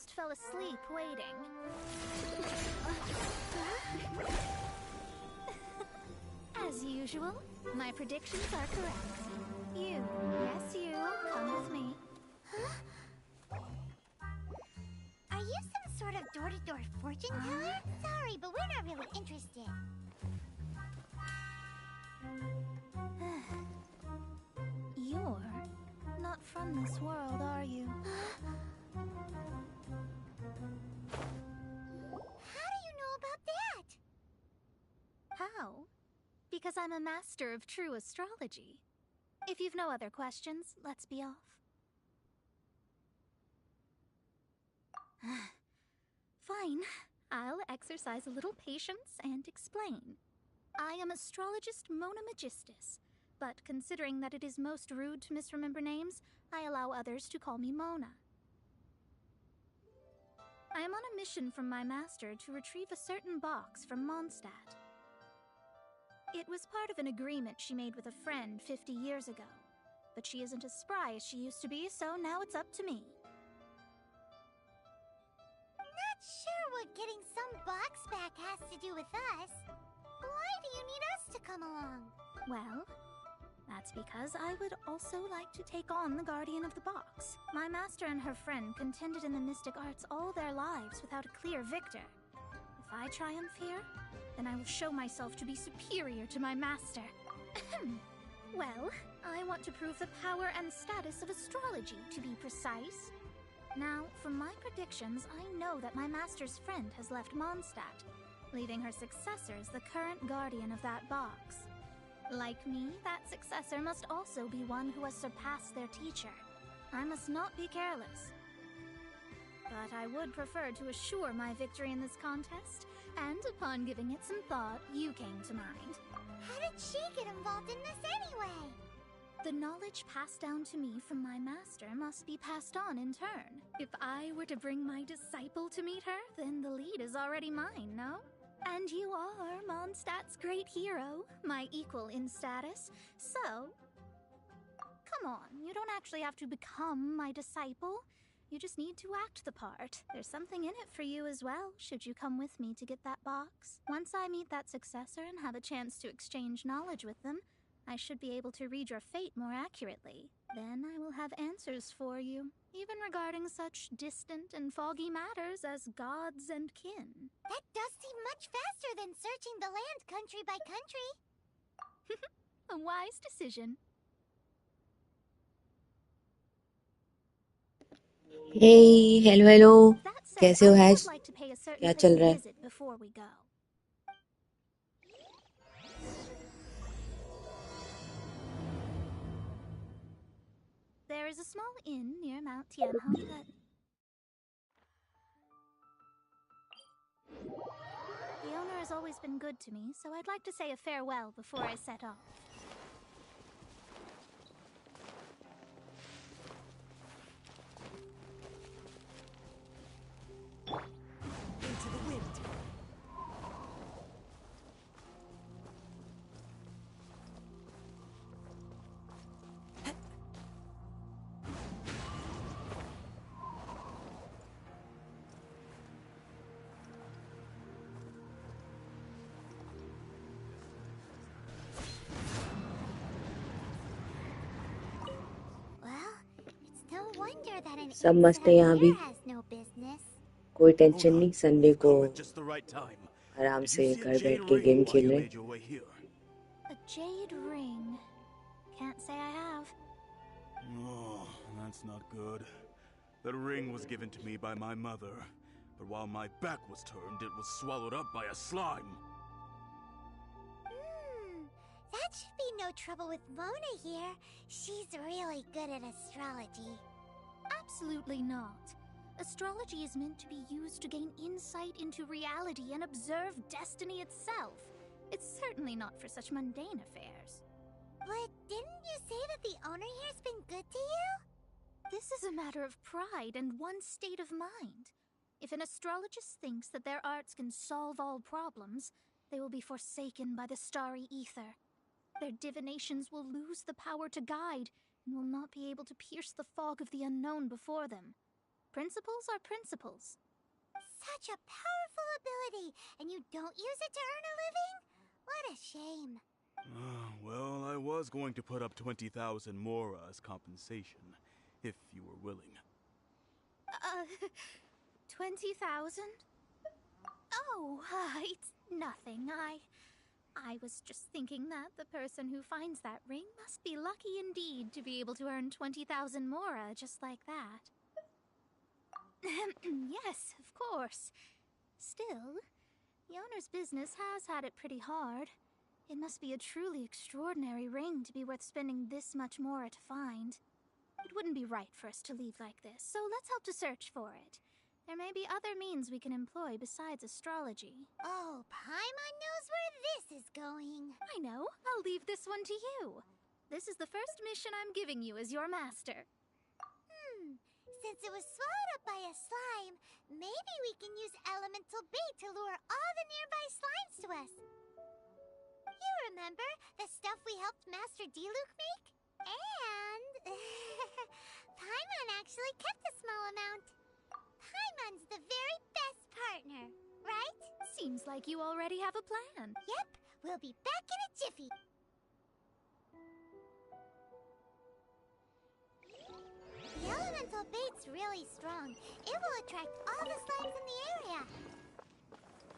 just fell asleep waiting. As usual, my predictions are correct. You, yes you, come with me. Are you some sort of door-to-door fortune teller? Sorry, but we're not really interested. You're not from this world, are you? How do you know about that? How? Because I'm a master of true astrology. If you've no other questions, let's be off. Fine. I'll exercise a little patience and explain. I am astrologist Mona Magistus, but considering that it is most rude to misremember names, I allow others to call me Mona. I am on a mission from my master to retrieve a certain box from Mondstadt. It was part of an agreement she made with a friend 50 years ago, but she isn't as spry as she used to be, so now it's up to me. Not sure what getting some box back has to do with us. Why do you need us to come along? Well, that's because I would also like to take on the Guardian of the Box. My master and her friend contended in the mystic arts all their lives without a clear victor. If I triumph here, then I will show myself to be superior to my master. Well, I want to prove the power and status of astrology, to be precise. Now, from my predictions, I know that my master's friend has left Mondstadt, leaving her successor as the current guardian of that box. Like me, that successor must also be one who has surpassed their teacher. I must not be careless. But I would prefer to assure my victory in this contest, and upon giving it some thought, you came to mind. How did she get involved in this anyway? The knowledge passed down to me from my master must be passed on in turn. If I were to bring my disciple to meet her, then the lead is already mine, no? And you are Mondstadt's great hero, my equal in status, so... Come on, you don't actually have to become my disciple. You just need to act the part. There's something in it for you as well, should you come with me to get that box. Once I meet that successor and have a chance to exchange knowledge with them, I should be able to read your fate more accurately. Then I will have answers for you, even regarding such distant and foggy matters as gods and kin. That does seem much faster than searching the land country by country. A wise decision. Hey, hello hello. That said, कैसे हो I hash? would like to pay a certain क्या place चल a रहा है? visit before we go. There is a small inn near Mount Tianhe that... The owner has always been good to me, so I'd like to say a farewell before I set off. Into the wind. Well, it's no wonder that an सब मस्त है insect यहाँ भी. here has no business. कोई tension नहीं. Sunday को Come at just the right time. आराम Did से you see a घर बैठ jade के ring गेम while खेल you रहे. made your way here? A jade ring. Can't say I have. Oh, that's not good. That ring was given to me by my mother, but while my back was turned, it was swallowed up by a slime. That should be no trouble with Mona here. She's really good at astrology. Absolutely not. Astrology is meant to be used to gain insight into reality and observe destiny itself. It's certainly not for such mundane affairs. But didn't you say that the owner here's been good to you? This is a matter of pride and one's state of mind. If an astrologist thinks that their arts can solve all problems, they will be forsaken by the starry ether. Their divinations will lose the power to guide and will not be able to pierce the fog of the unknown before them. Principles are principles. Such a powerful ability, and you don't use it to earn a living? What a shame. Well, I was going to put up 20,000 mora as compensation, if you were willing. 20,000? Oh, it's nothing. I was just thinking that the person who finds that ring must be lucky indeed to be able to earn 20,000 mora just like that. Yes, of course. Still, the owner's business has had it pretty hard. It must be a truly extraordinary ring to be worth spending this much mora to find. It wouldn't be right for us to leave like this, so let's help to search for it. There may be other means we can employ besides astrology. Oh, Paimon knows where this is going. I know. I'll leave this one to you. This is the first mission I'm giving you as your master. Since it was swallowed up by a slime, maybe we can use elemental bait to lure all the nearby slimes to us. You remember the stuff we helped Master Diluc make? And Paimon actually kept a small amount. Paimon's the very best partner, right? Seems like you already have a plan. Yep, we'll be back in a jiffy. The elemental bait's really strong. It will attract all the slimes in the area.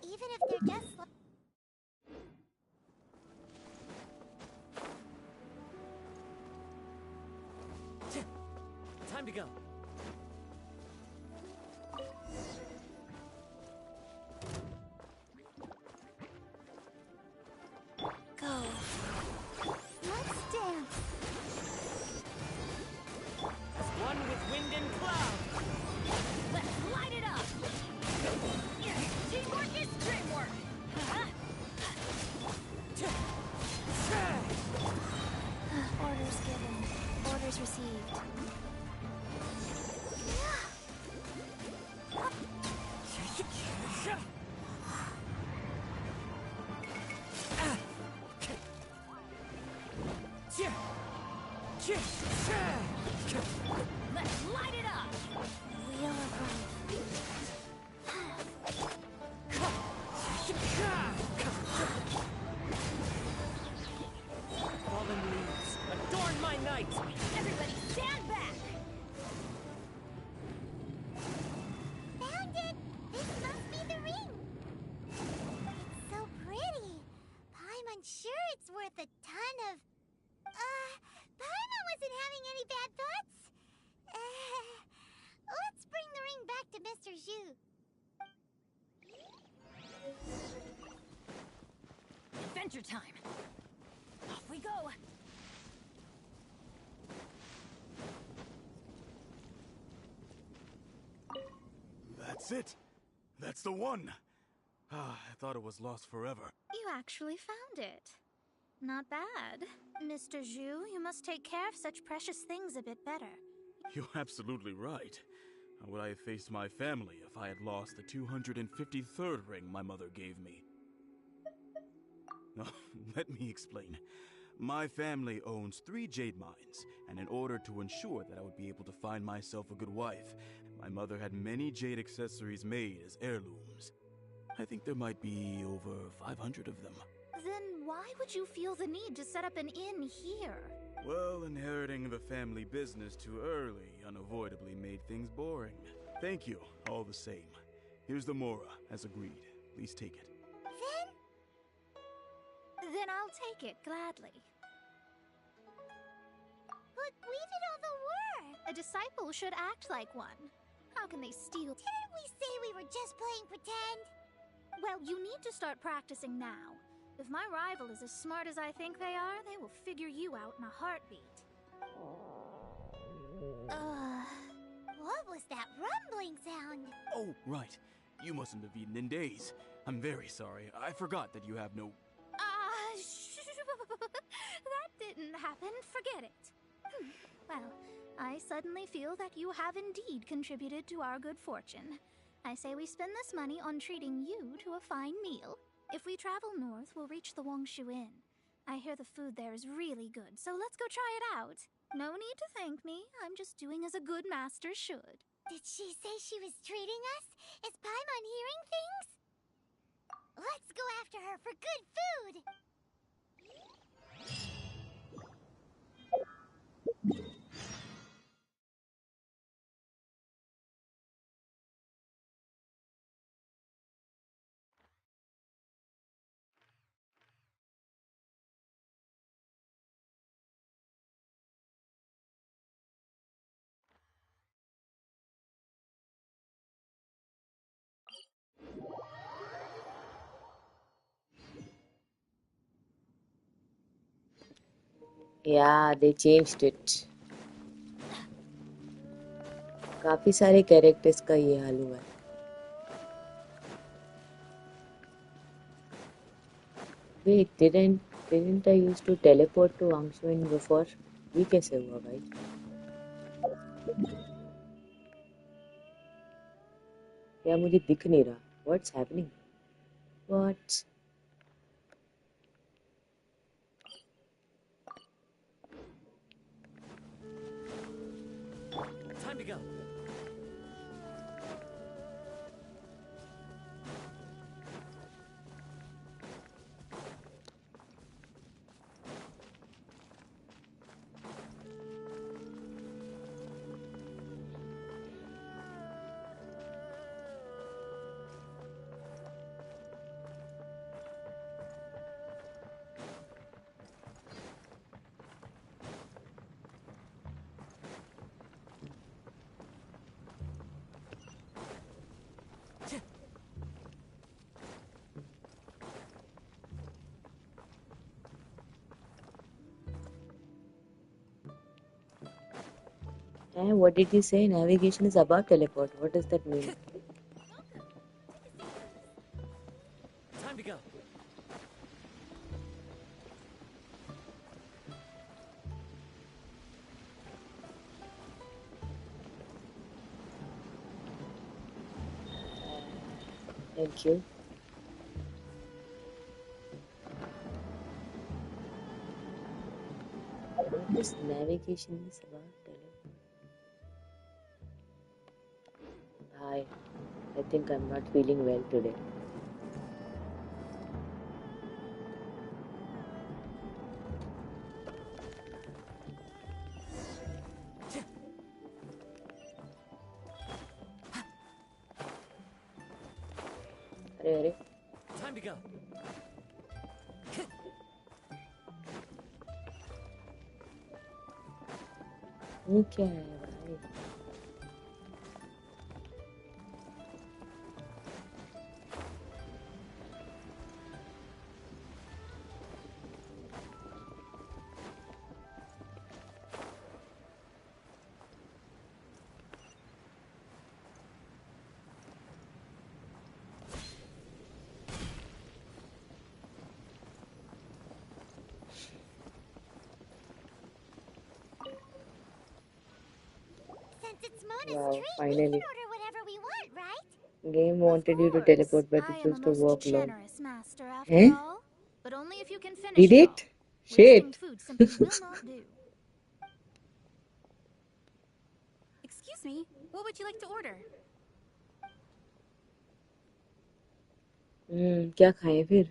Even if they're just Time to go. go. Let's dance. As one with wind and cloud. Let's light it up! Teamwork is dreamwork! Orders given. Orders received. Let's light it up! We are right. Fallen leaves, adorn my night! Everybody stand back! Found it! This must be the ring! It's so pretty. Paimon's sure it's worth a ton of... Paimon wasn't having any bad thoughts. Let's bring the ring back to Mr. Zhu. Adventure time! Off we go! That's it. That's the one. I thought it was lost forever. You actually found it. Not bad. Mr. Zhu, you must take care of such precious things a bit better. You're absolutely right. How would I have faced my family if I had lost the 253rd ring my mother gave me? Let me explain. My family owns 3 jade mines, and in order to ensure that I would be able to find myself a good wife, my mother had many jade accessories made as heirlooms. I think there might be over 500 of them. Then why would you feel the need to set up an inn here? Well, inheriting the family business too early unavoidably made things boring. Thank you, all the same. Here's the mora, as agreed. Please take it. Then I'll take it gladly. But we did all the work. A disciple should act like one. How can they steal? Didn't we say we were just playing pretend? Well, you need to start practicing now. If my rival is as smart as I think they are, they will figure you out in a heartbeat. What was that rumbling sound? Oh, right. You mustn't have eaten in days. I'm very sorry. I forgot that you have no... That didn't happen. Forget it. Well, I suddenly feel that you have indeed contributed to our good fortune. I say we spend this money on treating you to a fine meal. If we travel north, we'll reach the Wongshu Inn. I hear the food there is really good, so let's go try it out. No need to thank me. I'm just doing as a good master should. Did she say she was treating us? Is Paimon hearing things? Let's go after her for good food! Yeah, they changed it. काफी सारे characters का ये हाल हुआ है. Wait, didn't I used to teleport to Angshuin before? ये कैसे हुआ भाई? या मुझे दिख नहीं रहा. What's happening? What? Time to go. What did you say? Navigation is about teleport. What does that mean? Time to go. Thank you. What is navigation is about teleport? Hi. I think I'm not feeling well today. अरे Time to go. वो क्या है भाई? Since it's Mona's Wow, treat, we finally. can order whatever we want, right? Game wanted you to teleport, but you I am chose a to most walk long. generous master after Eh? all. But only if you can finish Did it all. it? Wasting Shit. food simply will not do. Excuse me, what would you like to order? क्या खाएं फिर?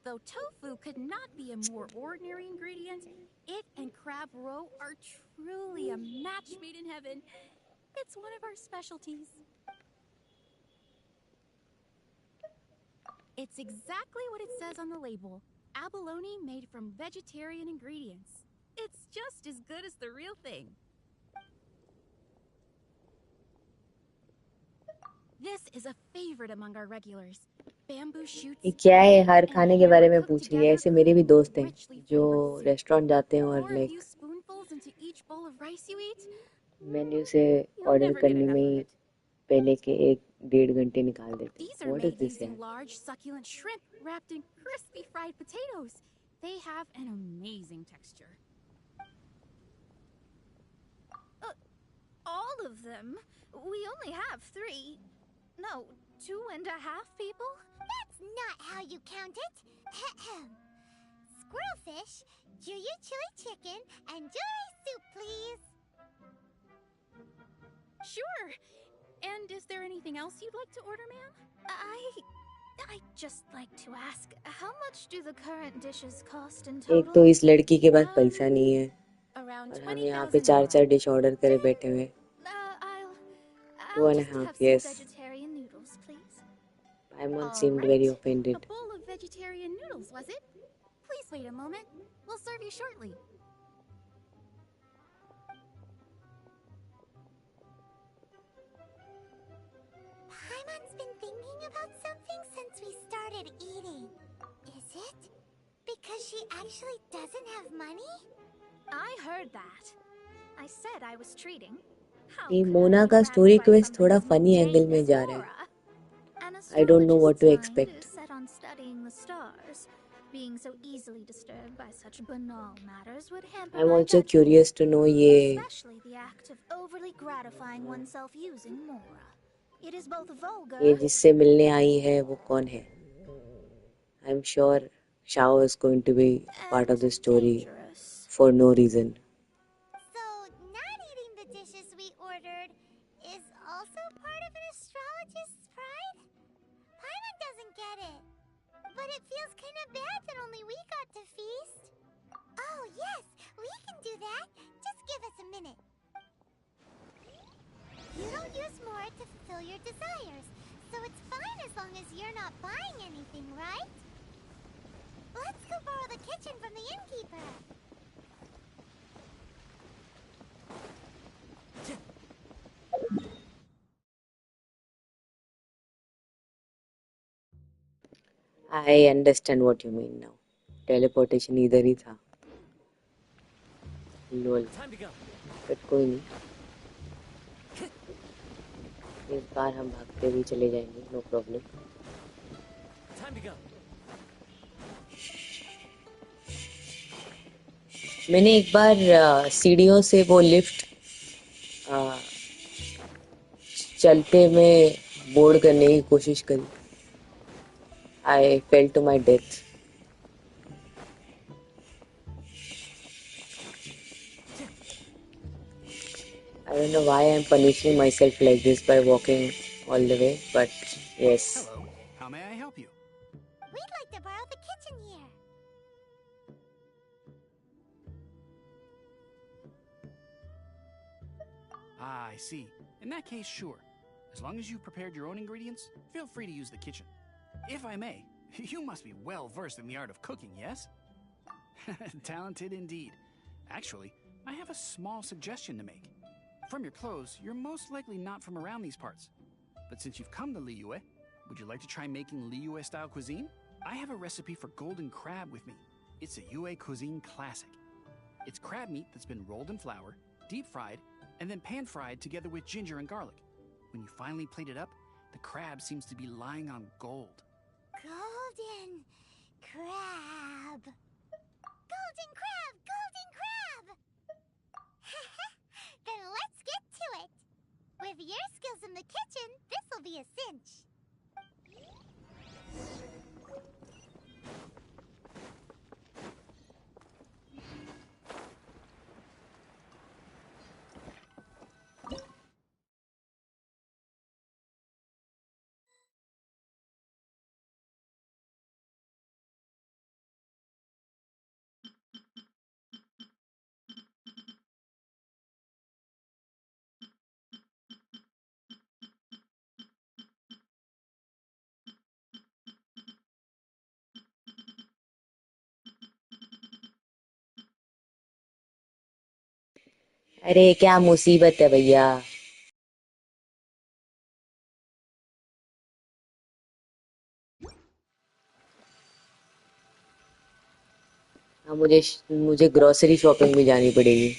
Though tofu could not be a more ordinary ingredient, it and crab roe are truly a match made in heaven. It's one of our specialties. It's exactly what it says on the label. Abalone made from vegetarian ingredients. It's just as good as the real thing. This is a favorite among our regulars. Bamboo shoots. ये क्या है? हर खाने के बारे में पूछ रही है. ऐसे मेरे भी दोस्त हैं जो रेस्टोरेंट जाते हैं और लाइक मेन्यू से ऑर्डर करने में ही पहले के 1-1.5 घंटे निकाल देते हैं. These are What is made this using यार? large succulent shrimp wrapped in crispy fried potatoes. They have an amazing texture. All of them? We only have 3. No, 2.5 people? That's not how you count it. Squirrel fish, Juyu chili chicken, and Jury soup, please. Sure. And is there anything else you'd like to order, ma'am? I'd just like to ask, how much do the current dishes cost in एक total? तो इस लड़की के पास पैसा नहीं है Around और हम यहाँ पे 20,000 चार yen. डिश ऑर्डर करे बैठे हुए. I'll 2.5, just have some yes. vegetarian noodles, please. Paimon All seemed right. very A offended. bowl of vegetarian noodles, was it? Please wait a moment. We'll serve you shortly. Paimon's been thinking about something since we started eating. Is it? Because she actually doesn't have money? I heard that. I said I was treating. How ये could Mona I be का bragging story by quest something थोड़ा as funny angle mundane में as जा रहा है. Laura? An I don't know what astrologist's to mind expect. is set on studying the stars. Being so easily disturbed by such banal matters would hamper I'm my also judgment, curious to know ये especially the act of overly gratifying oneself using Mora. It is both vulgar जिससे मिलने आई है वो कौन है. I'm sure Shao is going to be part of and the story dangerous. for no reason. So, not eating the dishes we ordered is also part of an astrologist's pride? Paimon doesn't get it. But it feels kind of bad that only we got to feast. Oh, yes, we can do that. Just give us a minute. You don't use more to fulfill your desires, so it's fine as long as you're not buying anything, right? Let's go borrow the kitchen from the innkeeper. I understand what you mean now. Teleportation इधर ही था. Lol. Time to go. But कोई नहीं. इस बार हम भागते हुए चले जाएंगे. No problem. Time to go. मैंने एक बार सीढ़ियों से वो लिफ्ट चलते में बोर्ड करने की कोशिश करी. I fell to my death. I don't know why I'm punishing myself like this by walking all the way, but yes. Hello, how may I help you? We'd like to borrow the kitchen here. Ah, I see. In that case, sure. As long as you've prepared your own ingredients, feel free to use the kitchen. If I may, you must be well versed in the art of cooking, yes? Talented indeed. Actually, I have a small suggestion to make. From your clothes, you're most likely not from around these parts. But since you've come to Liyue, would you like to try making Liyue-style cuisine? I have a recipe for golden crab with me. It's a Yue cuisine classic. It's crab meat that's been rolled in flour, deep-fried, and then pan-fried together with ginger and garlic. When you finally plate it up, the crab seems to be lying on gold. Golden crab. Golden crab! Golden crab! Then let's get to it. With your skills in the kitchen, this'll be a cinch. अरे क्या मुसीबत है भैया. हाँ मुझे grocery shopping भी जानी पड़ेगी.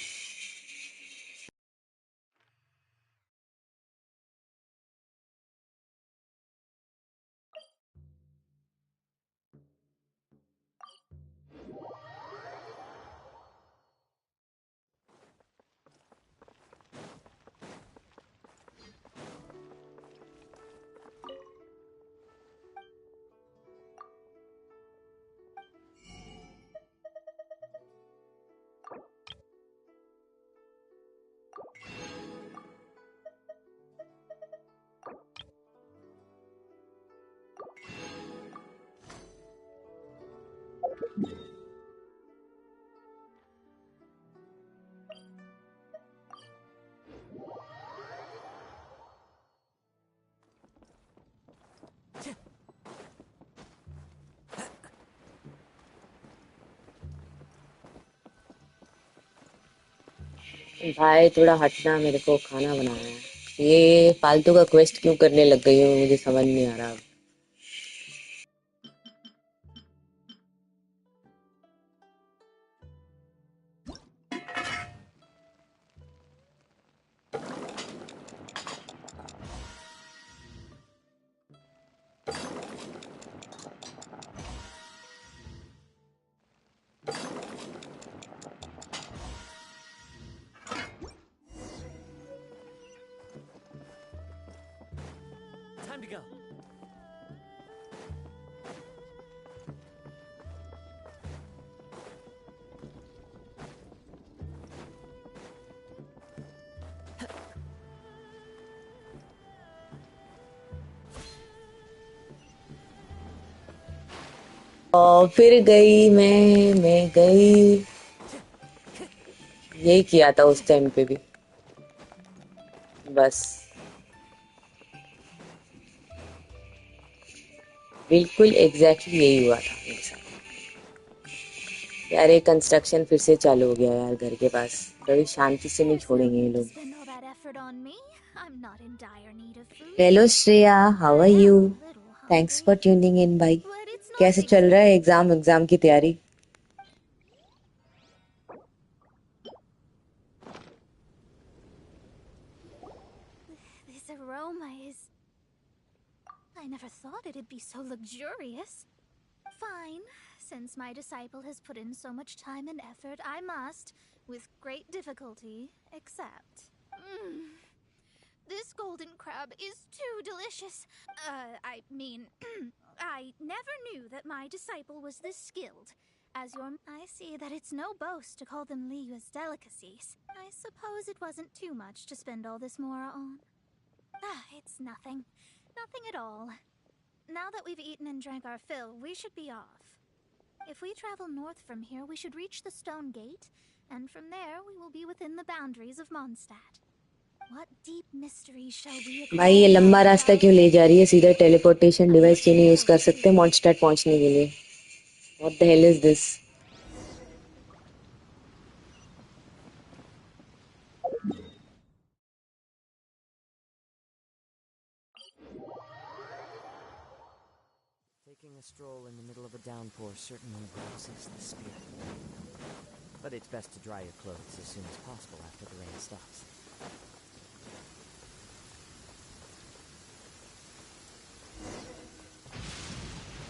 भाई थोड़ा हटना, मेरे को खाना बनाना है। ये फालतू का क्वेस्ट क्यों करने लग गई हूँ, मुझे समझ नहीं आ रहा। Time to go. और फिर गई मैं गई। यही किया था उस टाइम पे भी, बस बिल्कुल एग्जैक्टली यही हुआ था मेरे साथ। यार ये कंस्ट्रक्शन फिर से चालू हो गया यार घर के पास। कभी शांति से नहीं There's no छोड़ेंगे ये need to लोग। spend all that effort on me. I'm not in dire need of food. Hello Shreya, how are I you? am a little thanks hungry, for tuning in भाई। but it's not a कैसे big चल रहा है deal. Exam की तैयारी? This aroma is... I never thought it'd be so luxurious. Fine. Since my disciple has put in so much time and effort, I must, with great difficulty, accept. This golden crab is too delicious. I mean, I never knew that my disciple was this skilled. I see that it's no boast to call them Liyue's delicacies. I suppose it wasn't too much to spend all this mora on. It's nothing. Nothing at all. Now that we've eaten and drank our fill, we should be off. If we travel north from here, we should reach the stone gate, and from there we will be within the boundaries of Mondstadt. What deep mysteries shall we explore? भाई ये लंबा रास्ता क्यों ले जा रही है? सीधा टेलीपोर्टेशन डिवाइस क्यों नहीं यूज कर सकते मॉन्स्टर्ट पहुंचने के लिए? What the hell is this? Taking a stroll in the middle of a downpour certainly rouses the spirit. But it's best to dry your clothes as soon as possible after the rain stops.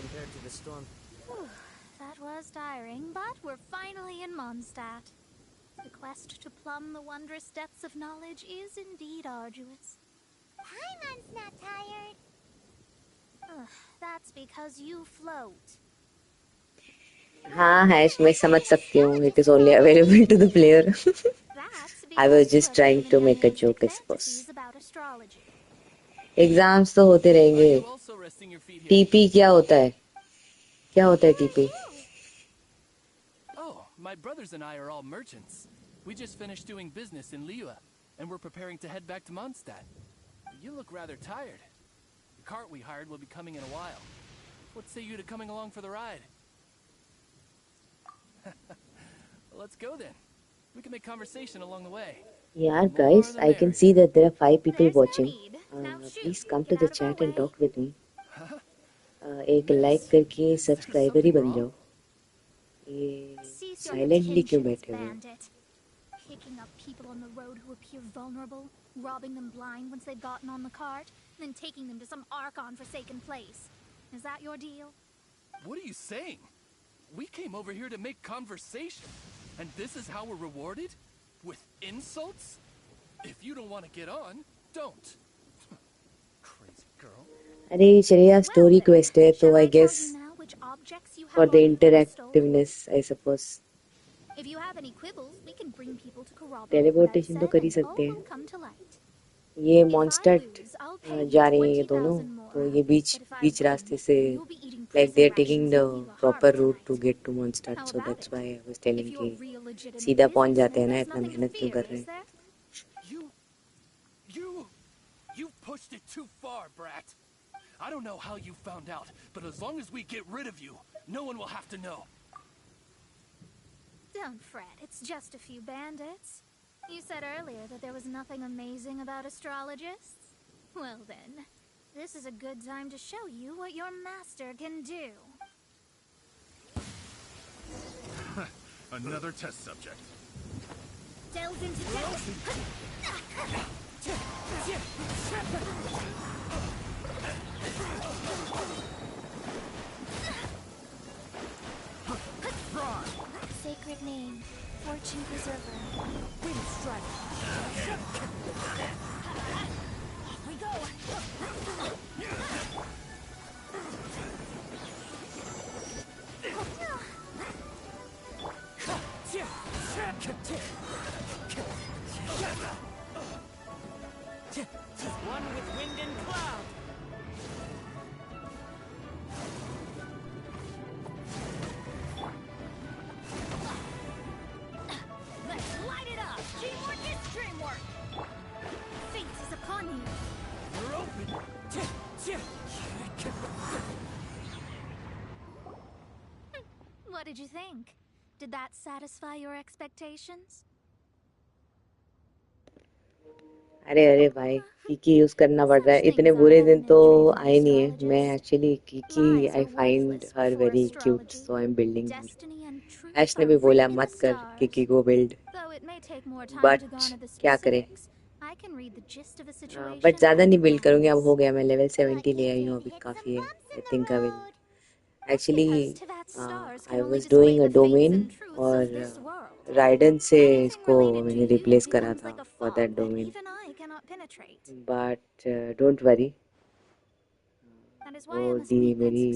Compared to the storm... That was tiring, but we're finally in Mondstadt. The quest to plumb the wondrous depths of knowledge is indeed arduous. Paimon's not tired. That's because you float. हाँ hash मैं समझ सकती हूँ. It is only available to the player. I was just trying to make a joke, I suppose. Exams तो होते रहेंगे. TP क्या होता है? क्या होता है TP? Oh, my brothers and I are all merchants. We just finished doing business in Liyue, and we're preparing to head back to Mondstadt. You look rather tired. The cart we hired will be coming in a while. What say you to coming along for the ride? Well, let's go then. We can make conversation along the way. Yeah, guys, I can see that there are 5 people watching. Please come to the chat and talk with me. एक like करके subscriber ही बन जाओ. ये silently क्यों बैठे हुए? Picking up people on the road who appear vulnerable, robbing them blind once they've gotten on the cart, and then taking them to some Archon-forsaken place. Is that your deal? What are you saying? We came over here to make conversation, and this is how we're rewarded? With insults? If you don't want to get on, don't. Crazy girl. अरे Shreya story quest है तो I guess for the interactiveness I suppose. If you have any quibbles, we can bring people to corroborate. Teleportation तो कर ही सकते हैं. ये मॉन्स्टर्ट जा रही है ये दोनों, तो ये बीच रास्ते से like they are taking the proper route to get to Mondstadt, so that's why I was telling कि सीधा पहुंच जाते हैं ना, इतना मेहनत क्यों कर रहे हैं? You pushed it too far, brat. I don't know how you found out, but as long as we get rid of you, no one will have to know. Don't fret, it's just a few bandits. You said earlier that there was nothing amazing about astrologists? Well then, this is a good time to show you what your master can do. Another test subject. Delve into depth. Sacred name, Fortune Preserver. Wind strike. Off we go. One with wind and cloud. Let's light it up! Teamwork is dreamwork! Fate is upon you. You're open. What did you think? Did that satisfy your expectations? अरे अरे भाई Kiki use करना पड़ रहा है. इतने बुरे दिन तो आए नहीं है. मैं actually Kiki I find her very cute, so I am building her. Ash ने भी बोला मत कर कीकी को बिल्ड, बट क्या करें. बट ज़्यादा नहीं बिल्ड करूँगी. अब हो गया, मैं लेवल 70 ले आई हूँ, अभी काफ़ी है. I think I will actually I was doing a domain और राइडन से इसको मैंने रिप्लेस करा था for that domain. But don't worry, वो मेरी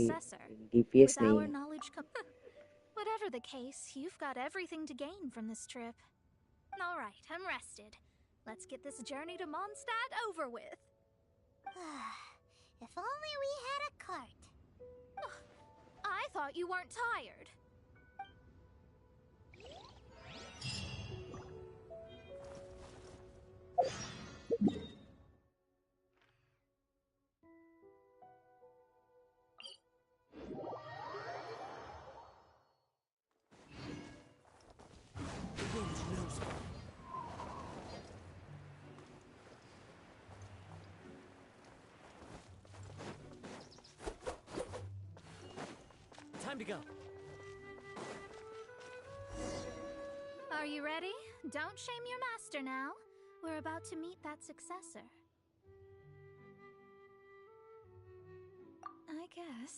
डीपीएस नहीं है. Whatever the case, you've got everything to gain from this trip. All right, I'm rested. Let's get this journey to Mondstadt over with. If only we had a cart. I thought you weren't tired. Time to go. Are you ready? Don't shame your master now. We're about to meet that successor. I guess.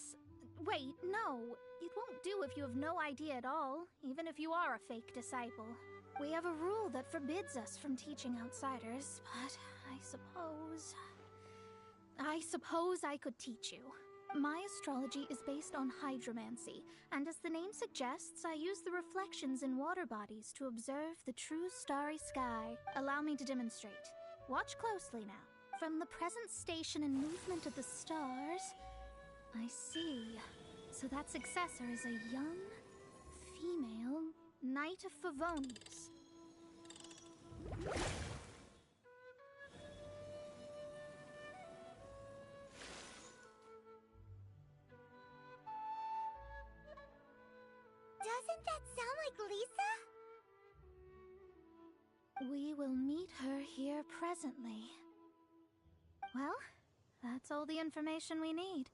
Wait, no. It won't do if you have no idea at all, even if you are a fake disciple. We have a rule that forbids us from teaching outsiders, but I suppose I could teach you. My astrology is based on hydromancy, and as the name suggests, I use the reflections in water bodies to observe the true starry sky. Allow me to demonstrate. Watch closely now. From the present station and movement of the stars, I see. So that successor is a young, female Knight of Favonius. Doesn't that sound like Lisa? We will meet her here presently. Well, that's all the information we need.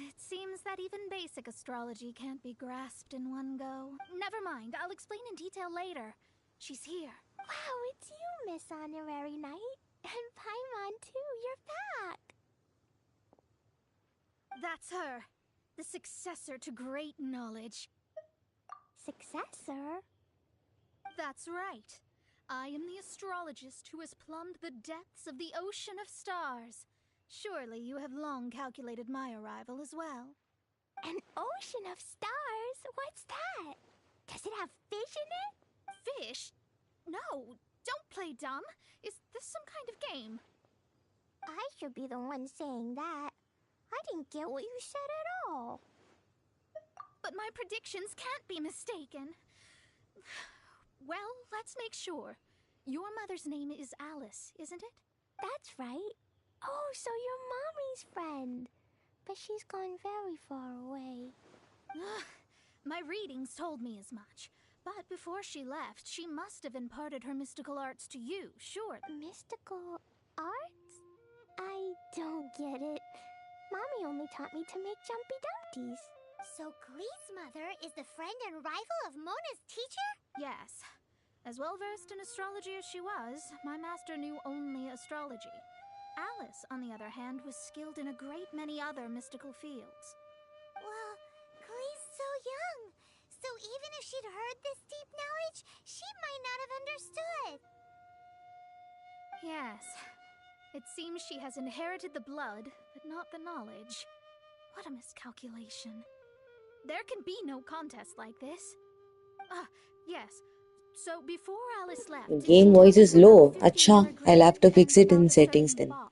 It seems that even basic astrology can't be grasped in one go. Never mind, I'll explain in detail later. She's here. Wow, it's you, Miss Honorary Knight. And Paimon, too, you're back. That's her. The successor to great knowledge. Successor? That's right. I am the astrologist who has plumbed the depths of the ocean of stars. Surely you have long calculated my arrival as well. An ocean of stars? What's that? Does it have fish in it? Fish? No, don't play dumb. Is this some kind of game? I should be the one saying that. I didn't get what you said at all. But my predictions can't be mistaken. Well, let's make sure. Your mother's name is Alice, isn't it? That's right. Oh, so you're Mommy's friend. But she's gone very far away. My readings told me as much. But before she left, she must have imparted her mystical arts to you, sure. Mystical arts? I don't get it. Mommy only taught me to make jumpy dumpties. So Glee's mother is the friend and rival of Mona's teacher? Yes. As well versed in astrology as she was, my master knew only astrology. Alice, on the other hand, was skilled in a great many other mystical fields. Well, Glee's so young. So even if she'd heard this deep knowledge, she might not have understood. Yes. It seems she has inherited the blood, but not the knowledge. What a miscalculation. There can be no contest like this. Yes. So before Alice left, The game voice is low. Acha, I'll have to fix it in settings then. Oh,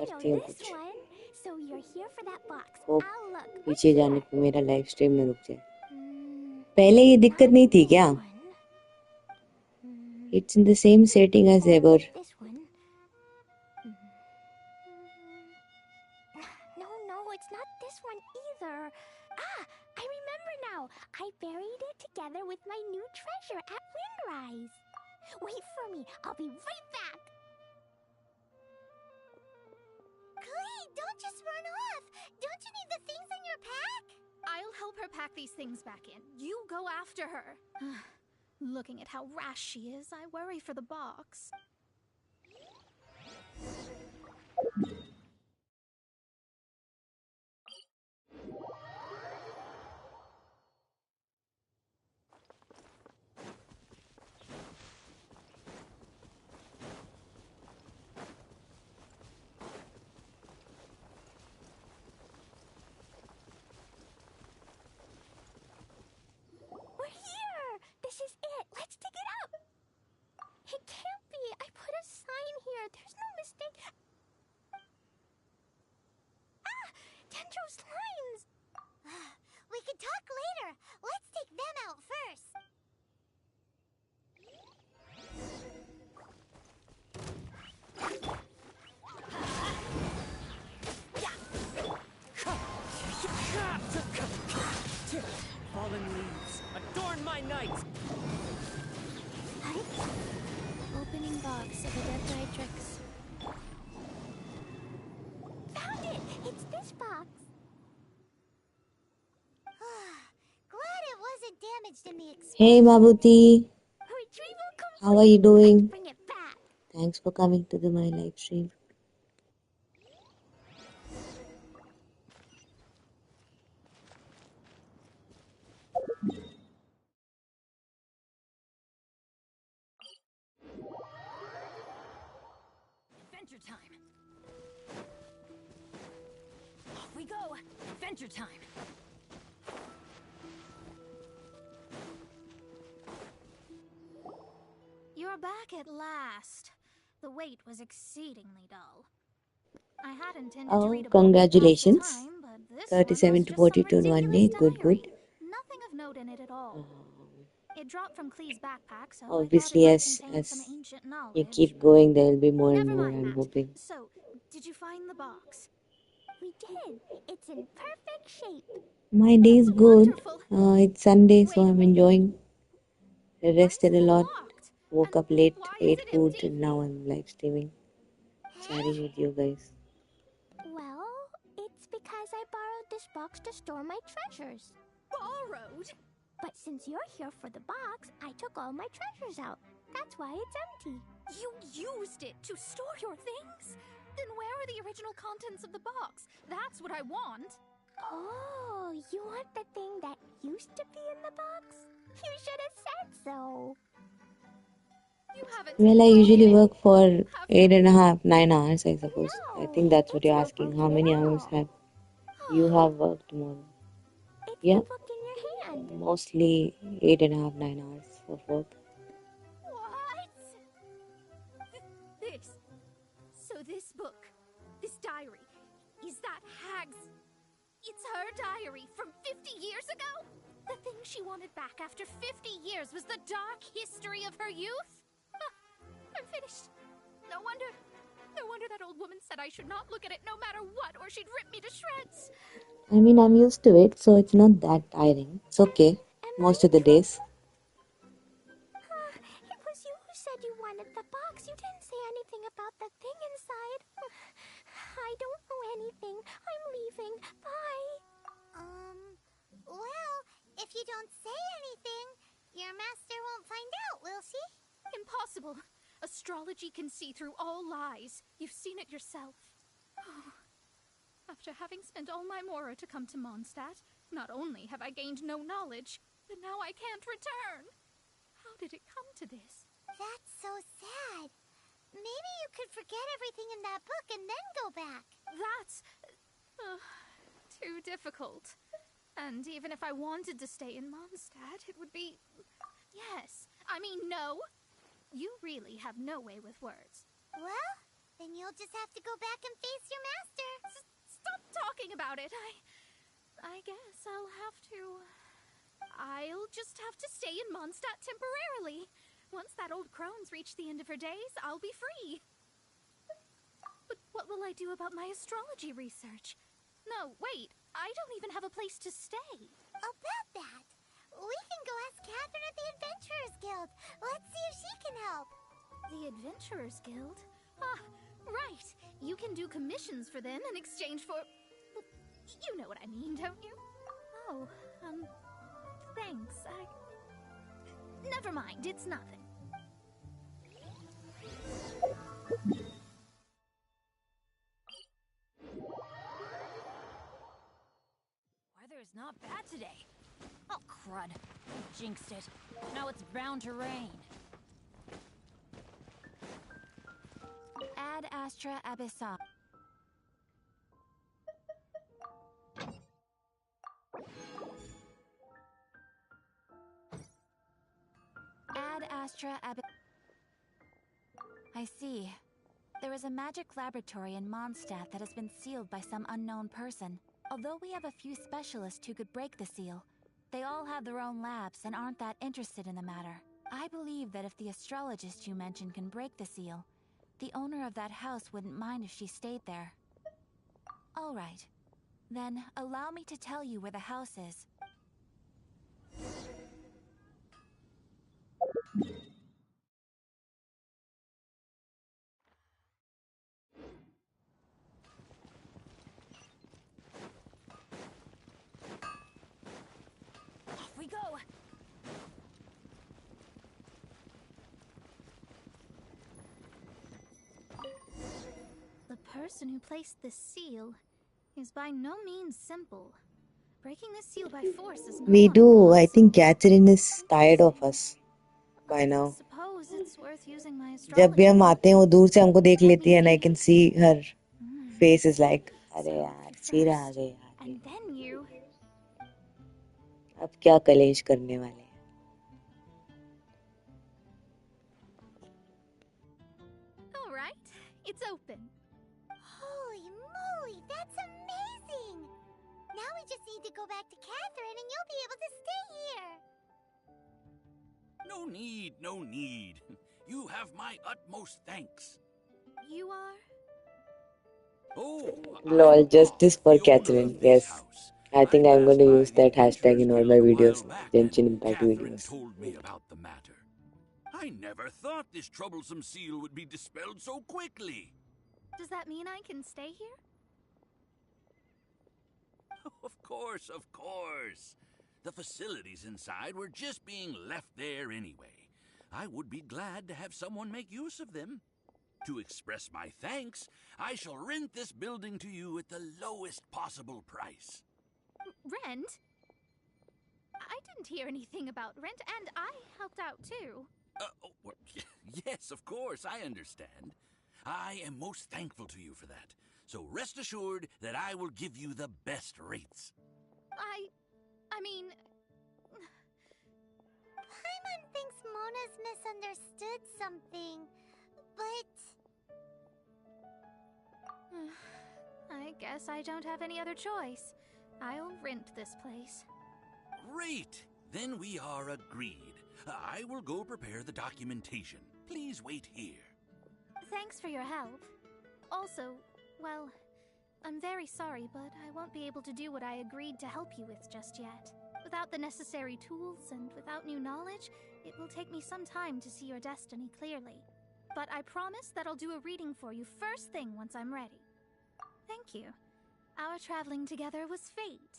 I know this one. So you're here for that box. Hope I'll look. पीछे जाने पे मेरा live stream में रुक जाए. पहले ये दिक्कत नहीं थी क्या? It's in the same setting as ever. This one. No, it's not this one either. I remember now. I buried it together with my new treasure at Windrise. Wait for me. I'll be right back. Glee, don't just run off. Don't you need the things in your pack? I'll help her pack these things back in. You go after her. Looking at how rash she is, I worry for the box. We're here. This is it. Let's dig it up. It can't be. I put a sign here. There's no mistake. Dendro's lines. We can talk later. Let's take them out first. Fallen leaves, adorn my night! Opening box of Adephratrix. Found it. It's this box. Glad it wasn't damaged in the explosion. Hey Mabuti, Retrieval complete. how are you doing? Bring it back. Thanks for coming to my live stream. Adventure time. Off we go. Adventure time. You're back at last. The wait was exceedingly dull. I had intended to read a book Congratulations. to pass the time, but this 37 one was to just 42 some in one ridiculous day. Good, diary. good. Nothing of note in it at all. It dropped from Clee's backpack, so Obviously, I thought it might contain as some ancient knowledge. you keep going, there will be more and Never more, mind I'm that. hoping. So, did you find the box? We did. It's in perfect shape. My day is good. Wonderful. It's Sunday, Wait so a I'm moment. enjoying. I Why is rested a it lot. locked? Woke And up late, why ate is it food, empty? and now I'm live streaming, chatting with you guys. Well, it's because I borrowed this box to store my treasures. Borrowed? But since you're here for the box, I took all my treasures out. That's why it's empty. You used it to store your things? Then where are the original contents of the box? That's what I want. Oh, you want the thing that used to be in the box? You should have said so. You haven't. Well, I usually work for Have 8.5, 9 hours, I suppose. I No, think that's what it's you're no asking. book How at many all. hours have you have worked tomorrow? It's Yeah, the book in your hand. mostly 8.5, 9 hours of work. What? This. So this book, this diary, is that Hag's? It's her diary from 50 years ago? The thing she wanted back after 50 years was the dark history of her youth? I'm finished. No wonder that old woman said I should not look at it no matter what, or she'd rip me to shreds. I mean, I'm used to it, so it's not that tiring. It's okay. And most of the days. It was you who said you wanted the box. You didn't say anything about the thing inside. I don't know anything. I'm leaving. Bye. Well, if you don't say anything, your master won't find out, will she? Impossible. Astrology can see through all lies. You've seen it yourself. After having spent all my mora to come to Mondstadt, not only have I gained no knowledge, but now I can't return. How did it come to this? That's so sad. Maybe you could forget everything in that book and then go back. That's too difficult. And even if I wanted to stay in Mondstadt, it would be... Yes, I mean no. You really have no way with words. Well, then you'll just have to go back and face your master. Stop talking about it. I guess I'll just have to stay in Mondstadt temporarily. Once that old crone's reached the end of her days, I'll be free. But what will I do about my astrology research? No, wait, I don't even have a place to stay. About that, we can go ask Catherine at the Adventurers Guild. Let's see if she can help. The Adventurers Guild? Ah, right. You can do commissions for them in exchange for... You know what I mean, don't you? Oh, thanks. Never mind, it's nothing. Weather is not bad today. Oh, crud. I jinxed it. Now it's bound to rain. Ad Astra Abyssa. Ad Astra Abyssa. I see. There is a magic laboratory in Mondstadt that has been sealed by some unknown person. Although we have a few specialists who could break the seal, they all have their own labs and aren't that interested in the matter. I believe that if the astrologist you mentioned can break the seal, the owner of that house wouldn't mind if she stayed there. All right. Then, allow me to tell you where the house is. Off we go! The person who placed this seal is by no means simple. Breaking this seal by force is not We do. I think possible. Catherine is tired of us by now. Suppose it's worth using my जब भी हम आते हैं वो दूर से हमको देख लेती है and I can see her face is like अरे यार फिर आ गए And then you... अब क्या कलेश करने वाले हैं. All right, it's open. Holy moly, that's amazing! Now we just need to go back to Catherine and you'll be able to stay here. No need, no need. You have my utmost thanks. You are? Oh, Lol, justice for the owner Catherine. of this Yes. house. I think I'm going to use that hashtag in all my videos. Genshin Genshin Impact videos. told me about the matter. I never thought this troublesome seal would be dispelled so quickly. Does that mean I can stay here? Of course, of course. The facilities inside were just being left there anyway. I would be glad to have someone make use of them. To express my thanks, I shall rent this building to you at the lowest possible price. Rent? I didn't hear anything about rent, and I helped out too. Yes, of course, I understand. I am most thankful to you for that. So rest assured that I will give you the best rates. I mean... Paimon thinks Mona's misunderstood something, but... I guess I don't have any other choice. I'll rent this place. Great! Then we are agreed. I will go prepare the documentation. Please wait here. Thanks for your help. Also, well, I'm very sorry, but I won't be able to do what I agreed to help you with just yet. Without the necessary tools and without new knowledge, it will take me some time to see your destiny clearly. But I promise that I'll do a reading for you first thing once I'm ready. Thank you. Our traveling together was fate.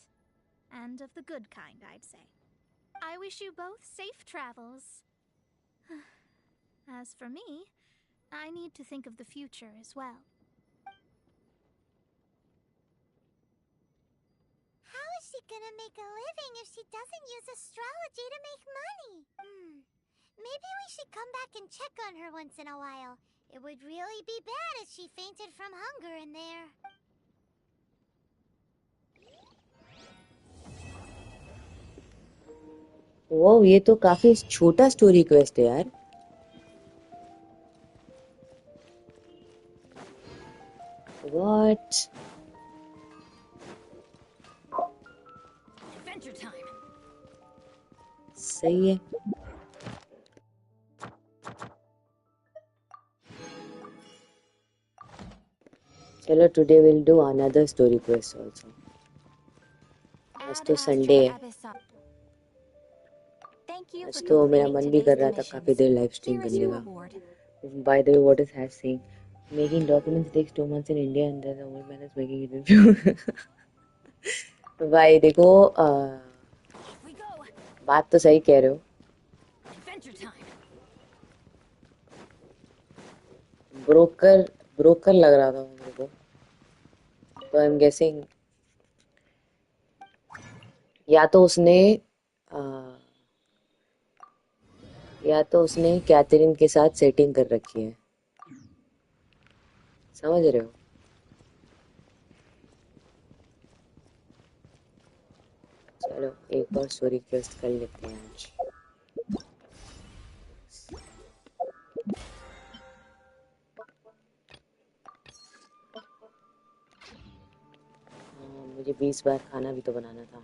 And of the good kind, I'd say. I wish you both safe travels. As for me, I need to think of the future as well. How is she gonna make a living if she doesn't use astrology to make money? Maybe we should come back and check on her once in a while. It would really be bad if she fainted from hunger in there. वो ये तो काफी छोटा story quest है यार. What? Adventure time. सही है. चलो today we'll do another story quest also. आज तो संडे है. आज तो मेरा मन भी कर रहा था काफी देर लाइव स्ट्रीम करने का. By the way, what is Hash saying? Making documents takes 2 months in India and then the only man is making it in few. भाई देखो बात तो सही कह रहे हो. ब्रोकर लग रहा था मेरे को. तो आई एम गेसिंग या तो उसने कैथरीन के साथ सेटिंग कर रखी है. समझ रहे हो? चलो एक और स्टोरी क्वेस्ट कर लेते हैं आज. मुझे 20 बार खाना भी तो बनाना था.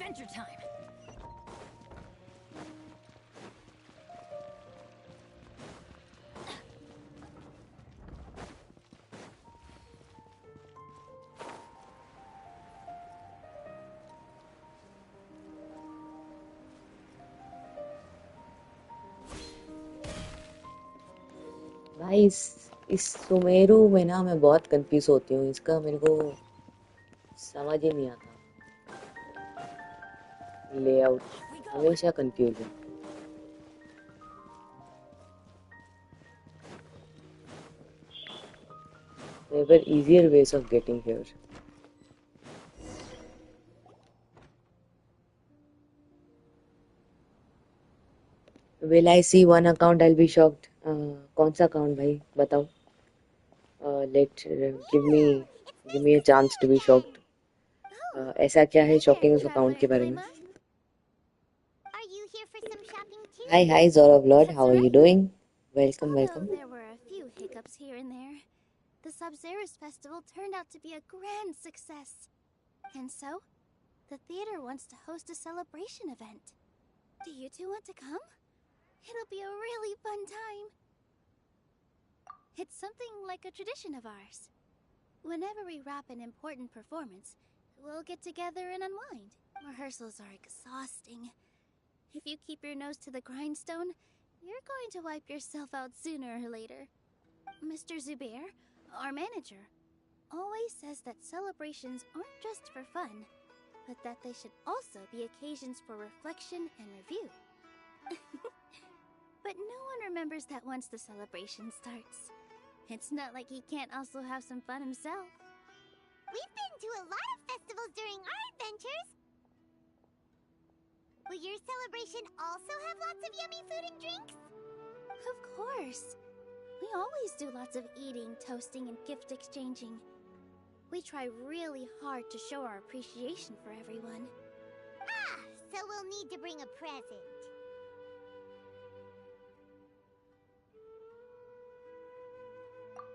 Adventure time. भाई इस सुमेरु में ना मैं बहुत कंफ्यूज होती हूँ. इसका मेरे को समझ ही नहीं आता. लेआउट हमेशा कंफ्यूज है. There were easier ways of getting here. Will I see one account? I'll be shocked. कौन सा account भाई बताओ. Give me a chance to be shocked. ऐसा क्या है शॉकिंग उस अकाउंट के बारे में? Hi Zora of Lord, how are you doing? Welcome. There were a few hiccups here and there. the Sub-Zerus festival turned out to be a grand success. And so, the theater wants to host a celebration event. Do you two want to come? It'll be a really fun time. It's something like a tradition of ours. Whenever we wrap an important performance, we'll get together and unwind. Rehearsals are exhausting. If you keep your nose to the grindstone, you're going to wipe yourself out sooner or later. Mr. Zubair, our manager, always says that celebrations aren't just for fun, but that they should also be occasions for reflection and review. But no one remembers that once the celebration starts. It's not like he can't also have some fun himself. We've been to a lot of festivals during our adventures. Will your celebration also have lots of yummy food and drinks? Of course. We always do lots of eating, toasting, and gift exchanging. We try really hard to show our appreciation for everyone. Ah, so we'll need to bring a present.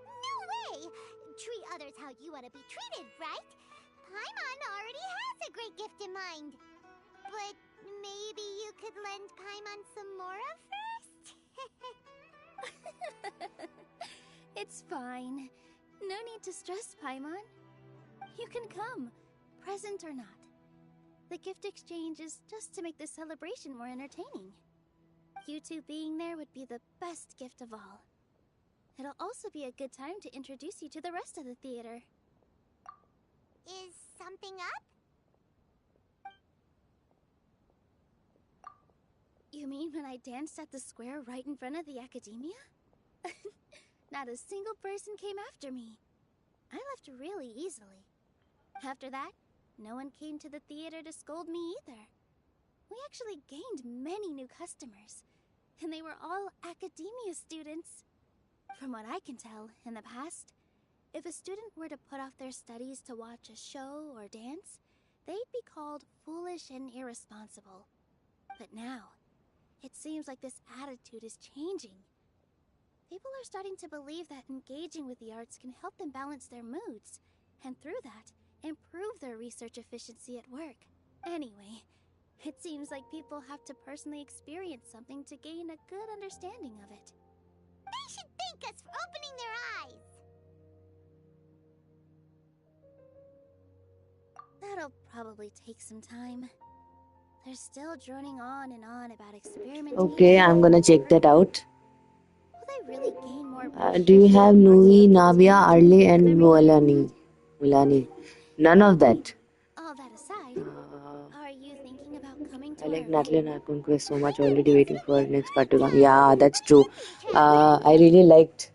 No way! Treat others how you want to be treated, right? Paimon already has a great gift in mind. But maybe you could lend Paimon some more of first? It's fine. No need to stress, Paimon. You can come, present or not. The gift exchange is just to make the celebration more entertaining. You two being there would be the best gift of all. It'll also be a good time to introduce you to the rest of the theater. Is something up? You mean when I danced at the square right in front of the academia? Not a single person came after me. I left really easily. After that, no one came to the theater to scold me either. We actually gained many new customers, and they were all academia students. From what I can tell, in the past, if a student were to put off their studies to watch a show or dance, they'd be called foolish and irresponsible. But now, it seems like this attitude is changing. People are starting to believe that engaging with the arts can help them balance their moods, and through that, improve their research efficiency at work. Anyway, it seems like people have to personally experience something to gain a good understanding of it. They should thank us for opening their eyes! That'll probably take some time. They're still droning on and on about experimentation. Okay, I'm gonna check that out. Will they really gain more Do you have Nui, Navia, Arle, and Mulani? None of that. All that aside, are you thinking about coming to I like our Natlan Arcon Quest so much, already waiting for next part to come. Yeah, that's true. I really liked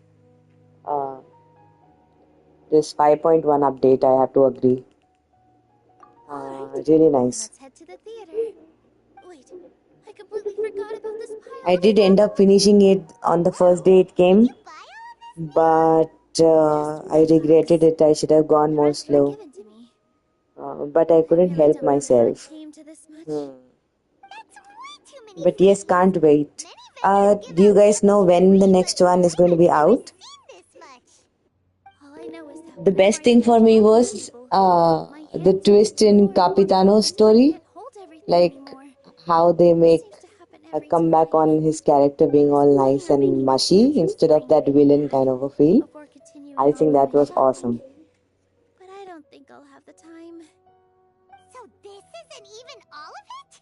this 5.1 update, I have to agree. Really nice. Let's head to the theater. Wait, I completely forgot about this pile. I did end up finishing it on the first day it came, but I regretted it. I should have gone more slow. But I couldn't help myself. But yes, can't wait. Do you guys know when the next one is going to be out? The best thing for me was the twist in Capitano's story, like how they make a comeback on his character being all nice and mushy instead of that villain kind of a feel. I think that was awesome. But I don't think I'll have the time. So this isn't even all of it?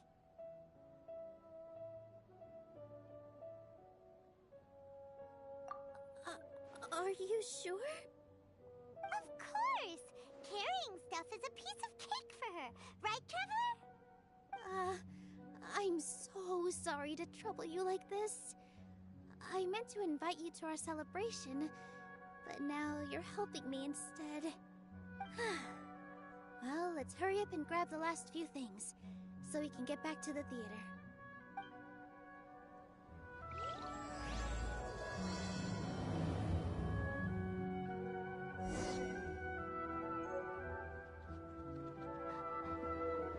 Are you sure? Of course! Carrying stuff is a piece of cake for her, right, Traveler? I'm so sorry to trouble you like this. I meant to invite you to our celebration, but now you're helping me instead. Well, let's hurry up and grab the last few things, so we can get back to the theater.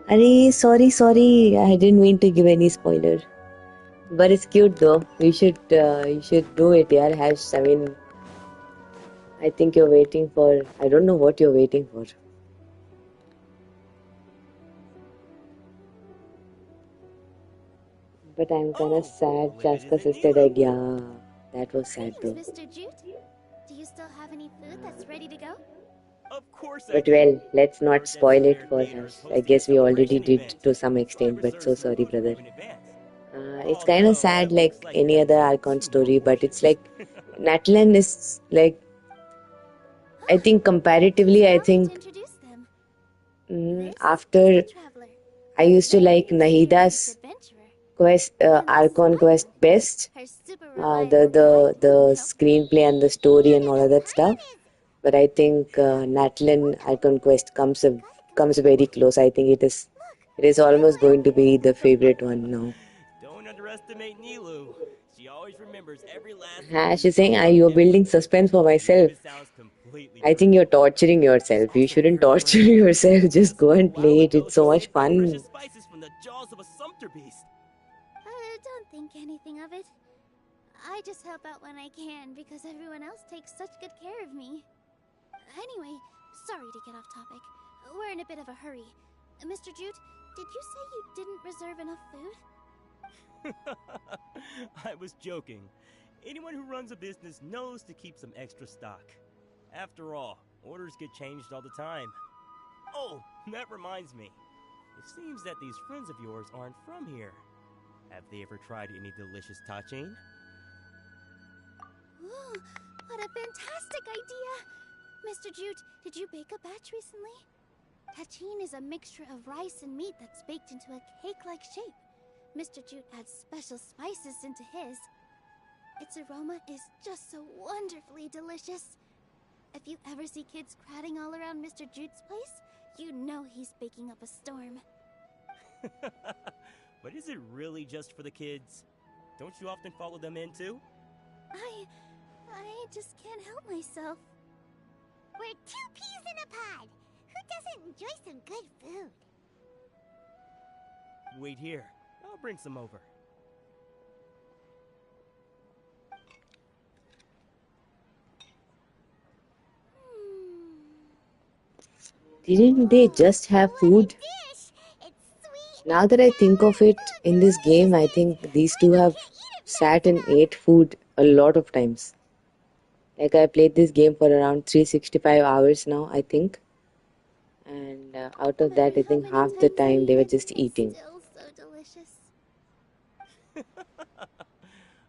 Sorry. I didn't mean to give any spoiler. But it's cute though. You should do it, yeah. I think you're waiting for... I don't know what you're waiting for. But I'm kind of sad Chaska's sister died. Yeah, that was sad though. Mr. Jute? Do you still have any food that's ready to go? Of course But well, let's not spoil it for her. I guess we already did to some extent, but so sorry, brother. It's kind of sad like any other Archon story, but it's like Natlan is like, I think comparatively, I think after I used to like Nahida's quest, Archon quest best, the screenplay and the story and all of that stuff. But I think Natlan Archon quest comes very close. I think it is almost going to be the favorite one now. Don't underestimate Nilu. She always remembers every last. She's saying, you're building suspense for myself. I think you're torturing yourself. You shouldn't torture yourself. Just go and play it. It's so much fun. Spices from the jaws of a sumpter beast. Don't think anything of it. I just help out when I can because everyone else takes such good care of me. Anyway, sorry to get off topic. We're in a bit of a hurry. Mr. Jute, did you say you didn't reserve enough food? I was joking. Anyone who runs a business knows to keep some extra stock. After all, orders get changed all the time. Oh, that reminds me. It seems that these friends of yours aren't from here. Have they ever tried any delicious tachin? Ooh, what a fantastic idea! Mr. Jute, did you bake a batch recently? Tachin is a mixture of rice and meat that's baked into a cake-like shape. Mr. Jute adds special spices into his. Its aroma is just so wonderfully delicious. If you ever see kids crowding all around Mr. Jute's place, you know he's baking up a storm. But is it really just for the kids? Don't you often follow them in too? I just can't help myself. We're 2 peas in a pod. Who doesn't enjoy some good food? Wait here. I'll bring some over. Didn't they just have food? Now that I think of it, in this game, I think these two have sat and ate food a lot of times. Like I played this game for around 365 hours now, I think. And out of that, I think half the time they were just eating. Still so delicious.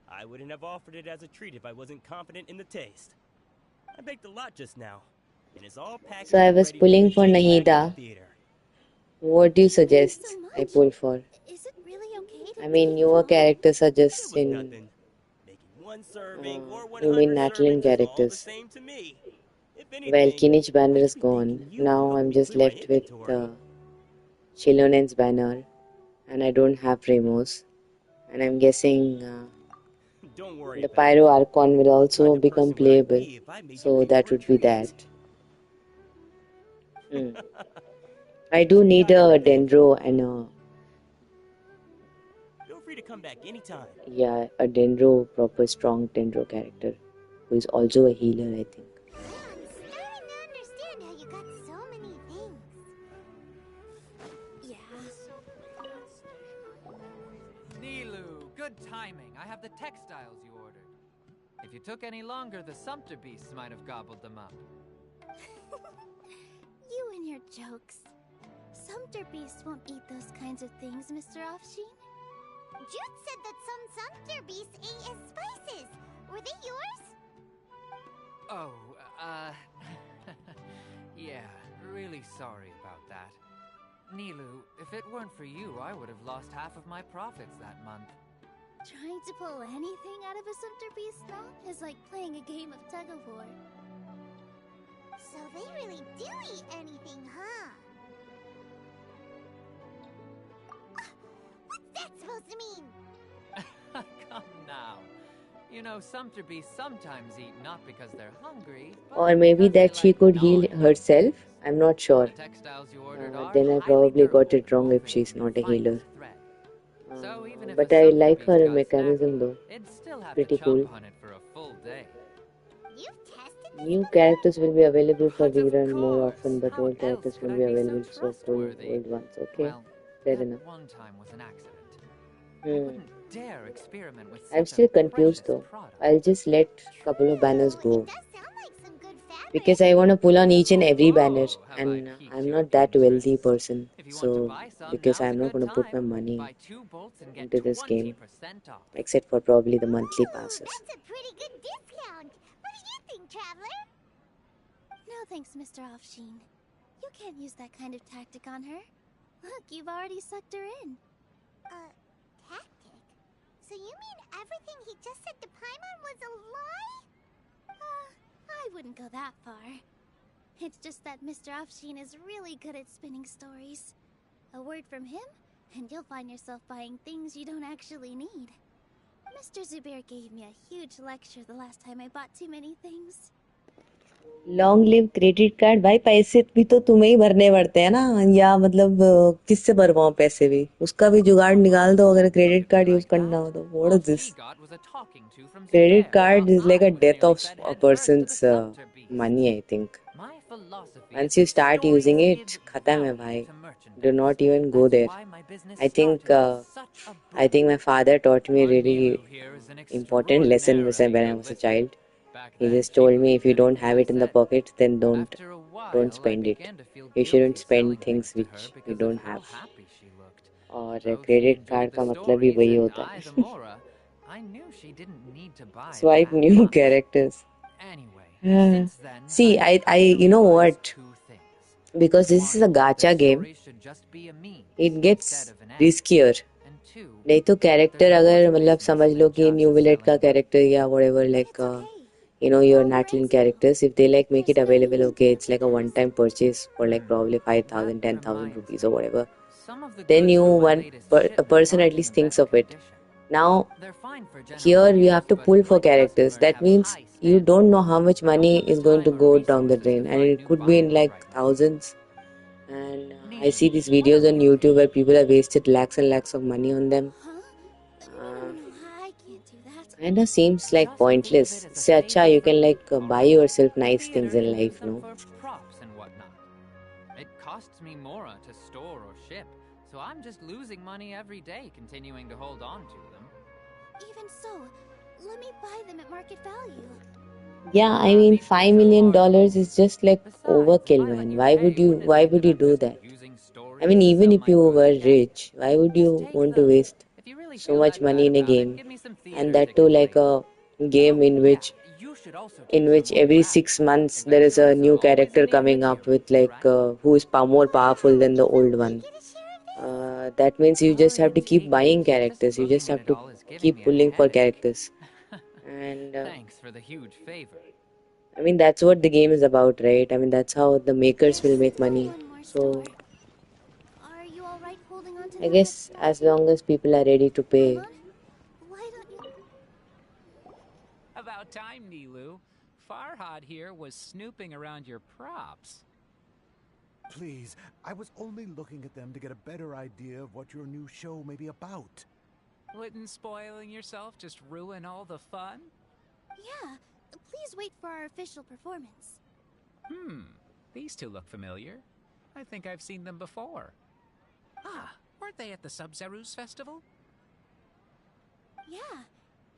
I wouldn't have offered it as a treat if I wasn't confident in the taste. I baked a lot just now, and it's all packed. So I was pulling for Nahida. What do you suggest I pull for? Is it really okay to I mean, newer characters are just in... you mean Natlan characters. Well, Kinich banner is gone. Now I'm just left with Xilonen's banner. And I don't have Ramos. And I'm guessing the Pyro Archon will also become playable. So that would be that. I do need a Dendro and a... Feel free to come back anytime. Yeah, a Dendro, proper strong Dendro character. Who is also a healer, I think. I'm starting to understand how you got so many things. Yeah. Nilu, good timing. I have the textiles you ordered. If you took any longer, the sumpter beasts might have gobbled them up. You and your jokes. Sumpter beasts won't eat those kinds of things, Mr. Offsheen. Jude said that some sumpter beasts ate as spices. Were they yours? Oh, yeah, really sorry about that. Nilu, if it weren't for you, I would have lost half of my profits that month. Trying to pull anything out of a sumpter beast now is like playing a game of tug-of-war. So they really do eat anything, huh? What's that supposed to mean? Come now. You know, sumpter beasts sometimes eat not because they're hungry, Or maybe that she could heal herself. I'm not sure. Then I probably got it wrong if she's not a healer. But I like her mechanism though. Pretty cool. You've tested New characters will be available for rerun more often, but old characters will be available, so pull old ones. Okay, fair enough. One time was an accident. I Hmm. wouldn't dare experiment with I'm such still a confused precious though. product. I'll just let a couple of banners go. It does sound like some good fabric. Because I want to pull on each and every banner, have and I piqued I'm your not that wealthy interest? person. If you want to So, buy some, because now's I'm a not good going to put my time. money Buy 2 bolts and get into this game, 20% off. except for probably the monthly passes. That's a pretty good discount. What do you think, Traveler? No thanks, Mr. Offsheen. You can't use that kind of tactic on her. Look, you've already sucked her in. Tactic? So you mean everything he just said to Paimon was a lie? I wouldn't go that far. It's just that Mr. Offsheen is really good at spinning stories. A word from him, and you'll find yourself buying things you don't actually need. Mr. Zubair gave me a huge lecture the last time I bought too many things. Long live credit card भाई पैसे भी तो तुम्हें ही भरने पड़ते हैं ना या मतलब किससे भरवाओ पैसे भी उसका भी जुगाड़ निकाल दो अगर क्रेडिट कार्ड यूज करना हो तो what is this credit card is like a death of a person's money I think once you start using it खत्म है भाई do not even go there I think my father taught me a really important lesson when I was a child. He just told me if you don't have it in the pocket, then don't spend it. You shouldn't spend things which you don't have. और credit card का मतलब ही वही होता है. Swipe new characters. See, I you know what? Because this is a gacha game, it gets riskier. नहीं तो character अगर मतलब समझ लो कि न्यू विलेट का कैरेक्टर या whatever like you know your natlan characters, if they like make it available, okay, it's like a one time purchase for like probably 5,000 10,000 rupees or whatever, then a person at least thinks of it. Now here you have to pull for characters. That means you don't know how much money is going to go down the drain, and it could be in like thousands. And I see these videos on YouTube where people have wasted lakhs and lakhs of money on them. Kinda seems like pointless. It's acha you can like buy yourself nice things in life, no? It costs me more to store or ship, so I'm just losing money every day continuing to hold on to them. Even so, let me buy them at market value. Yeah, I mean $5 million is just like overkill, man. Why would you do that? I mean, even if you were rich, why would you want to waste so much money in a game? And that too like a game in which every 6 months there is a new character coming up with like who is more powerful than the old one. That means you just have to keep buying characters. You just have to keep pulling for characters. And thanks for the huge favor. I mean, that's what the game is about, right? I mean, that's how the makers will make money. So Are you all right holding on to I guess as long as people are ready to pay. Why don't you... About time, Nilu. Farhad here was snooping around your props. Please, I was only looking at them to get a better idea of what your new show may be about. Wouldn't spoiling yourself just ruin all the fun? Yeah, please wait for our official performance. These two look familiar. I think I've seen them before. Ah, weren't they at the Sub-Zerus festival? Yeah,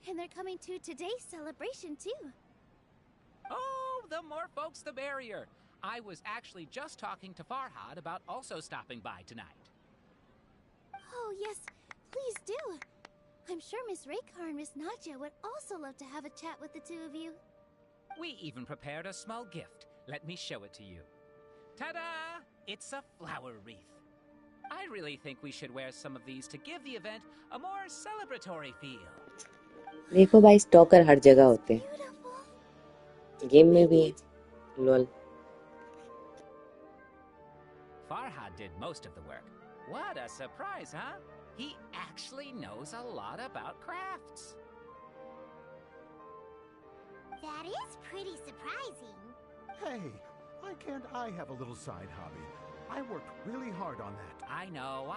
and they're coming to today's celebration too. Oh, the more folks the merrier. I was actually just talking to Farhad about also stopping by tonight. Oh yes, please do. I'm sure Miss Raykar and Miss Nadja would also love to have a chat with the two of you. We even prepared a small gift. Let me show it to you. Ta-da! It's a flower wreath. I really think we should wear some of these to give the event a more celebratory feel. देखो भाई stalker हर जगह होते हैं game में भी लोल Farhad did most of the work. What a surprise, huh? He actually knows a lot about crafts. That is pretty surprising. Hey, why can't I have a little side hobby? I worked really hard on that. I know.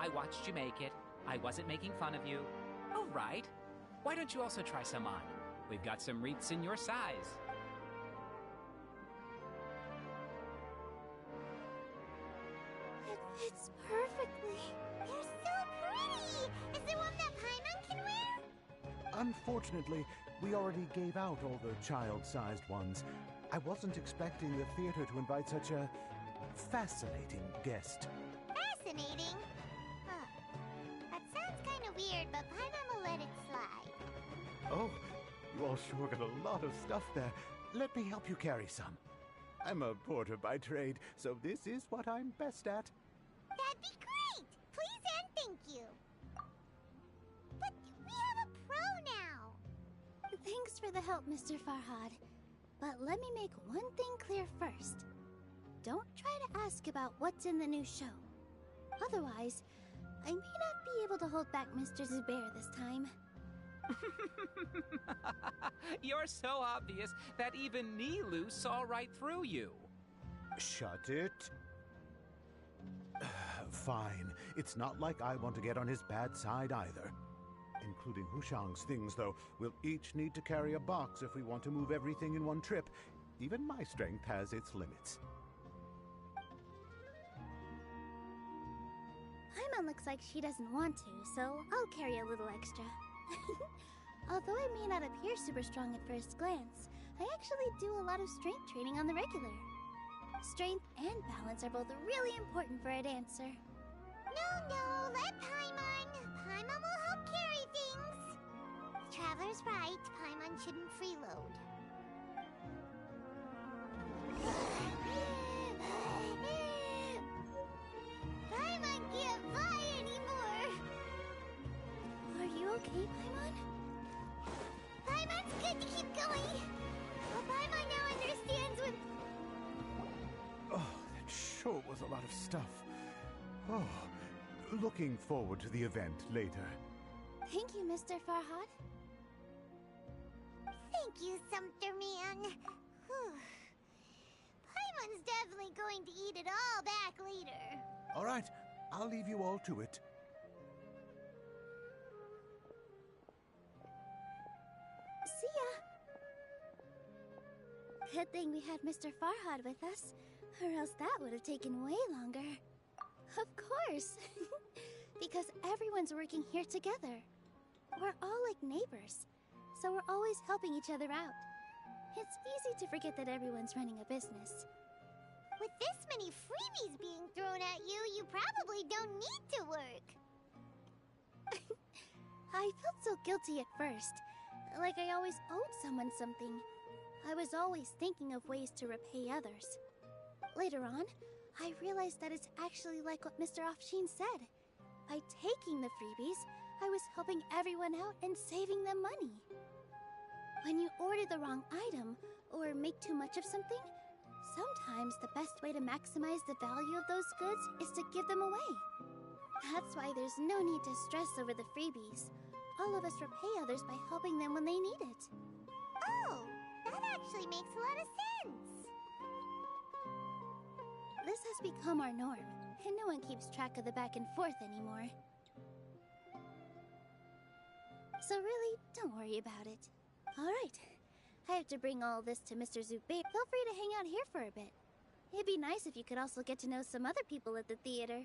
I watched you make it. I wasn't making fun of you. All right. Why don't you also try some on? We've got some wreaths in your size. It's perfectly. They're so pretty! Is there one that Paimon can wear? Unfortunately, we already gave out all the child-sized ones. I wasn't expecting the theater to invite such a fascinating guest. Fascinating? Huh. That sounds kind of weird, but Paimon will let it slide. Oh, you all sure got a lot of stuff there. Let me help you carry some. I'm a porter by trade, so this is what I'm best at. That'd be great! Please and thank you. But we have a pro now. Thanks for the help, Mr. Farhad. But let me make one thing clear first. Don't try to ask about what's in the new show. Otherwise, I may not be able to hold back Mr. Zubair this time. You're so obvious that even Nilu saw right through you. Shut it. Fine. It's not like I want to get on his bad side either. Including Hushang's things, though. We'll each need to carry a box if we want to move everything in one trip. Even my strength has its limits. Paimon looks like she doesn't want to, so I'll carry a little extra. Although I may not appear super strong at first glance, I actually do a lot of strength training on the regular. Strength and balance are both really important for a dancer. No, let Paimon. Paimon will help carry things. The Traveler's right. Paimon shouldn't freeload. Paimon can't fly anymore. Are you okay, Paimon? Paimon's good to keep going. Well, Paimon now understands when... Oh, that sure was a lot of stuff. Oh, looking forward to the event later. Thank you, Mr. Farhad. Thank you, Sumpter Man. Paimon's definitely going to eat it all back later. All right, I'll leave you all to it. See ya! Good thing we had Mr. Farhad with us, or else that would have taken way longer. Of course! Because everyone's working here together. We're all like neighbors, so we're always helping each other out. It's easy to forget that everyone's running a business. With this many freebies being thrown at you, you probably don't need to work. I felt so guilty at first, like I always owed someone something. I was always thinking of ways to repay others. Later on, I realized that it's actually like what Mr. Afshin said. By taking the freebies, I was helping everyone out and saving them money. When you order the wrong item, or make too much of something, sometimes the best way to maximize the value of those goods is to give them away. That's why there's no need to stress over the freebies. All of us repay others by helping them when they need it. Oh, that actually makes a lot of sense. This has become our norm, and no one keeps track of the back and forth anymore. So really, don't worry about it. Alright, I have to bring all this to Mr. Zubair. Feel free to hang out here for a bit. It'd be nice if you could also get to know some other people at the theater.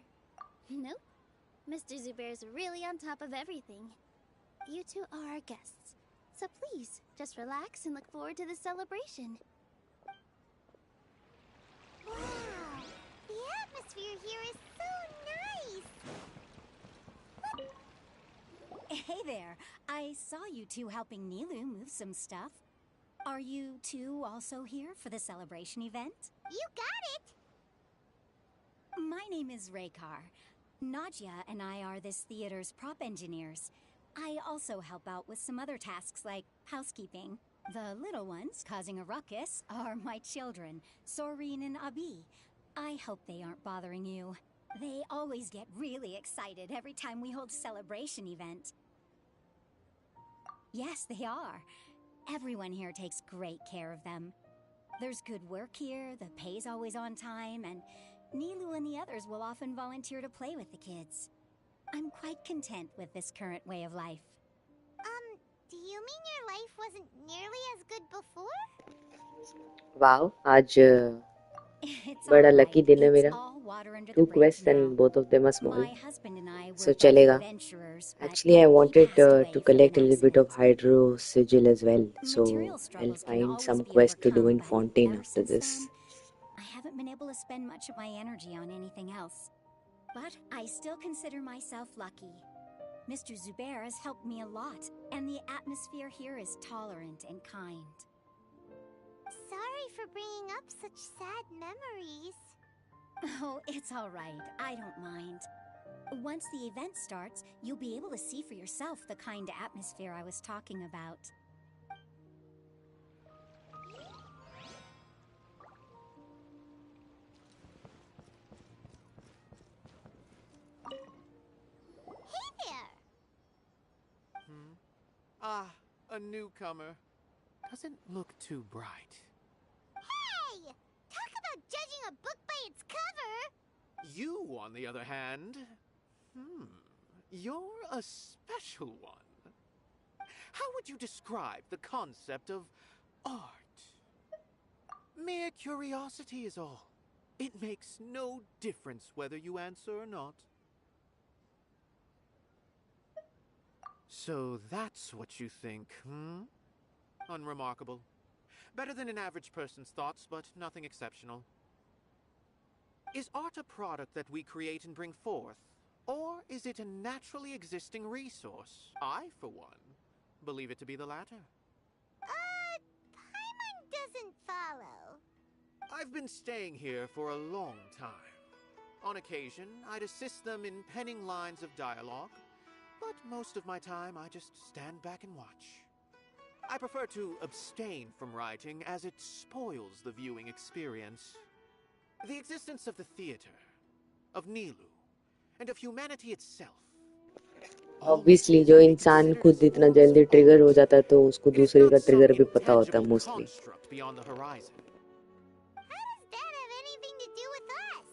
Nope. Mr. Zubair's really on top of everything. You two are our guests. So please, just relax and look forward to the celebration. Wow, the atmosphere here is so nice. Hey there, I saw you two helping Nilu move some stuff. Are you two also here for the celebration event? You got it! My name is Raykar. Nadia and I are this theater's prop engineers. I also help out with some other tasks like housekeeping. The little ones causing a ruckus are my children, Soreen and Abi. I hope they aren't bothering you. They always get really excited every time we hold a celebration event. Yes, they are. Everyone here takes great care of them. There's good work here, the pay's always on time, and Nilu and the others will often volunteer to play with the kids. I'm quite content with this current way of life. Do you mean your life wasn't nearly as good before? Wow आज It's बड़ा all lucky right. दिन है It's मेरा. all water under the 2 bridge quests now. and both of them are small. My husband and I So were both चलेगा. adventurers, but Actually, I he wanted passed to away from collect a an little bit of accident. hydro sigil as well. So Material I'll struggles can find always some be quest to do overcome, in but Fontaine ever after since this. then, I haven't been able to spend much of my energy on anything else. But I still consider myself lucky. Mr. Zubair has helped me a lot, and the atmosphere here is tolerant and kind. Sorry for bringing up such sad memories. Oh, it's all right. I don't mind. Once the event starts, you'll be able to see for yourself the kind of atmosphere I was talking about. Hey there! Ah, a newcomer. Doesn't look too bright. Hey! Talk about judging a book by its cover! You, on the other hand, you're a special one. How would you describe the concept of art? Mere curiosity is all. It makes no difference whether you answer or not. So that's what you think, Unremarkable. Better than an average person's thoughts, but nothing exceptional. Is art a product that we create and bring forth? Or is it a naturally existing resource? I, for one, believe it to be the latter. Paimon doesn't follow. I've been staying here for a long time. On occasion, I'd assist them in penning lines of dialogue, but most of my time I just stand back and watch. I prefer to abstain from writing as it spoils the viewing experience. The existence of the theater, of Nilu, and of humanity itself. Obviously, जो इंसान खुद इतना जल्दी trigger हो जाता है तो उसको दूसरे का ट्रिगर भी पता होता है mostly. Beyond the horizon. How does that have anything to do with us?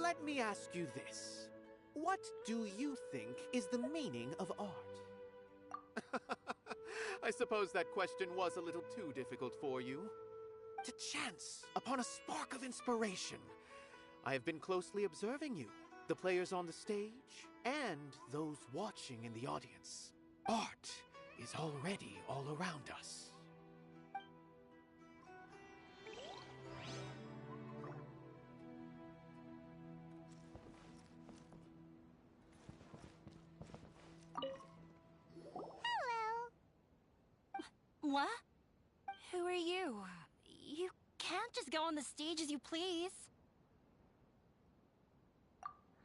Let me ask you this. What do you think is the meaning of art? I suppose that question was a little too difficult for you. To chance upon a spark of inspiration. I have been closely observing you, the players on the stage, and those watching in the audience. Art is already all around us. What? Who are you? You can't just go on the stage as you please.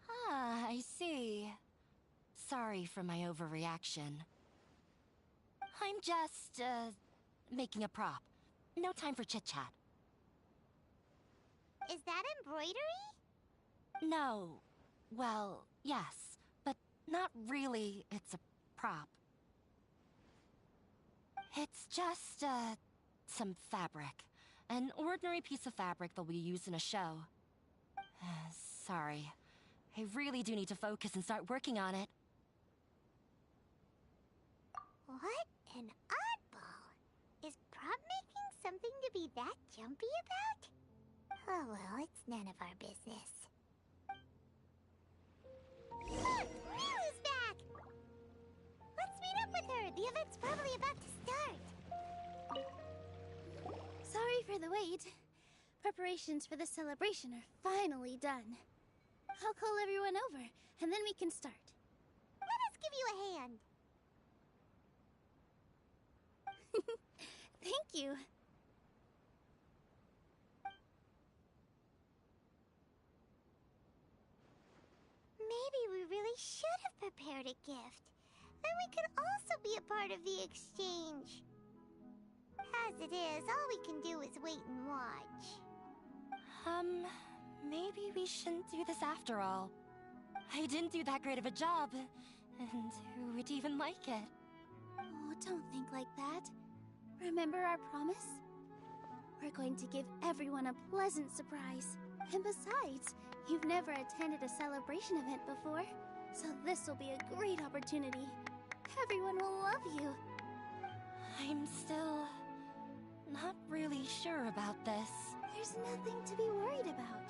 Ah, I see. Sorry for my overreaction. I'm just, making a prop. No time for chit-chat. Is that embroidery? No. Well, yes, but not really. It's a prop. It's just, some fabric. An ordinary piece of fabric that we use in a show. Sorry. I really do need to focus and start working on it. What an oddball. Is prop making something to be that jumpy about? Oh well, it's none of our business. Look! Nilu's back! Let's meet up with her. The event's probably about to start. Sorry for the wait. Preparations for the celebration are finally done. I'll call everyone over, and then we can start. Let us give you a hand. Thank you. Maybe we really should have prepared a gift. Then we could also be a part of the exchange. As it is, all we can do is wait and watch. Maybe we shouldn't do this after all. I didn't do that great of a job, and who would even like it? Oh, don't think like that. Remember our promise? We're going to give everyone a pleasant surprise. And besides, you've never attended a celebration event before, so this will be a great opportunity. Everyone will love you. I'm still not really sure about this. There's nothing to be worried about.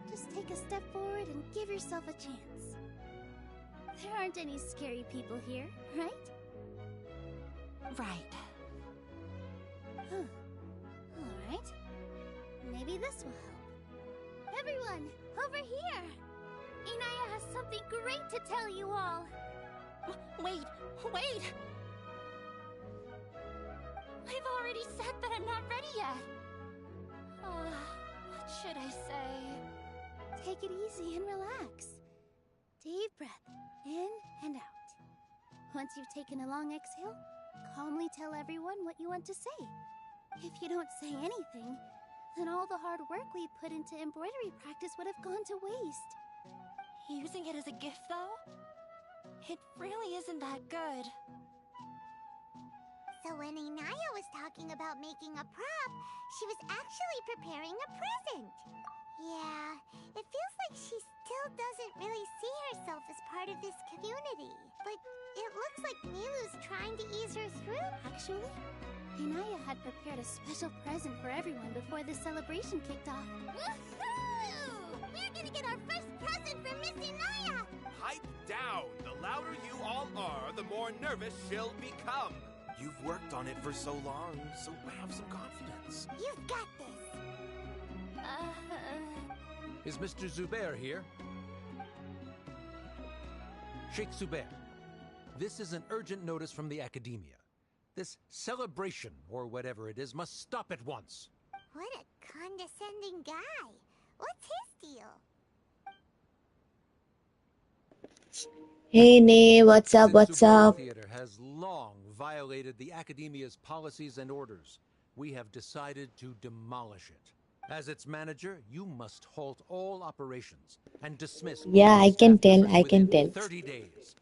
Just take a step forward and give yourself a chance. There aren't any scary people here, right? Right. Huh. Alright. Maybe this will help. Everyone, over here! Inaya has something great to tell you all! Wait! I've already said that I'm not ready yet! What should I say? Take it easy and relax. Deep breath, in and out. Once you've taken a long exhale, calmly tell everyone what you want to say. If you don't say anything, then all the hard work we put into embroidery practice would have gone to waste. Using it as a gift, though? It really isn't that good. So when Inaya was talking about making a prop, she was actually preparing a present. Yeah, it feels like she still doesn't really see herself as part of this community. But it looks like Nilu's trying to ease her through. Actually, Inaya had prepared a special present for everyone before the celebration kicked off. Woohoo! We're gonna get our first present from Miss Inaya! Pipe down! The louder you all are, the more nervous she'll become. You've worked on it for so long, so have some confidence. You've got this! Is Mr. Zubair here? Sheikh Zubair, this is an urgent notice from the Academia. This celebration, or whatever it is, must stop at once. What a condescending guy. What's his deal? Hey, Ne, what's up, what's Zubair up? Theater has long violated the Academia's policies and orders. We have decided to demolish it. As its manager, you must halt all operations and dismiss Yeah, all I can staff tell, members I can within tell. 30 days,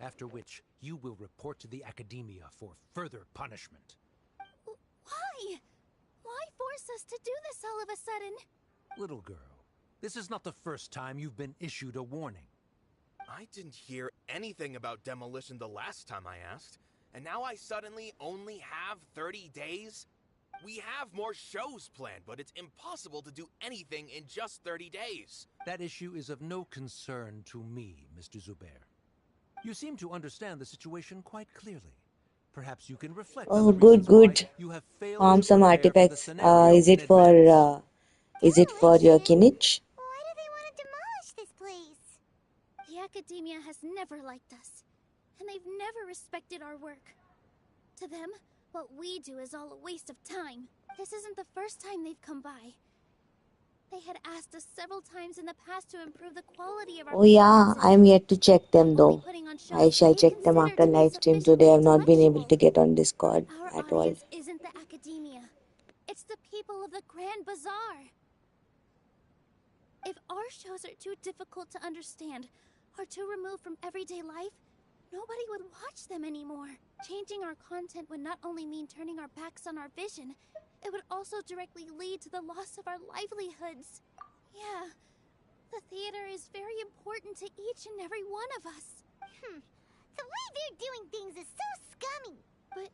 after which you will report to the Academia for further punishment. Why? Why force us to do this all of a sudden? Little girl, this is not the first time you've been issued a warning. I didn't hear anything about demolition the last time I asked, and now I suddenly only have 30 days? We have more shows planned, but it's impossible to do anything in just 30 days. That issue is of no concern to me, Mr. Zubair. You seem to understand the situation quite clearly. Perhaps you can reflect on Oh, the good, reasons why good. you have failed Found to some prepare for the artifacts. scenario Is in it for advance. your Kinich? Why do they want to demolish this place? The Academia has never liked us, and they've never respected our work. To them, what we do is all a waste of time. This isn't the first time they've come by. They had asked us several times in the past to improve the quality of our Oh yeah, performances. I'm yet to check them Only though. putting on I shows shall they check them consider after to be live stream today. sufficiently I've not been able intellectual. to get on Discord Our at all. audience isn't the Academia. It's the people of the Grand Bazaar. If our shows are too difficult to understand or too removed from everyday life, nobody would watch them anymore. Changing our content would not only mean turning our backs on our vision, it would also directly lead to the loss of our livelihoods. Yeah, the theater is very important to each and every one of us. The way they're doing things is so scummy. But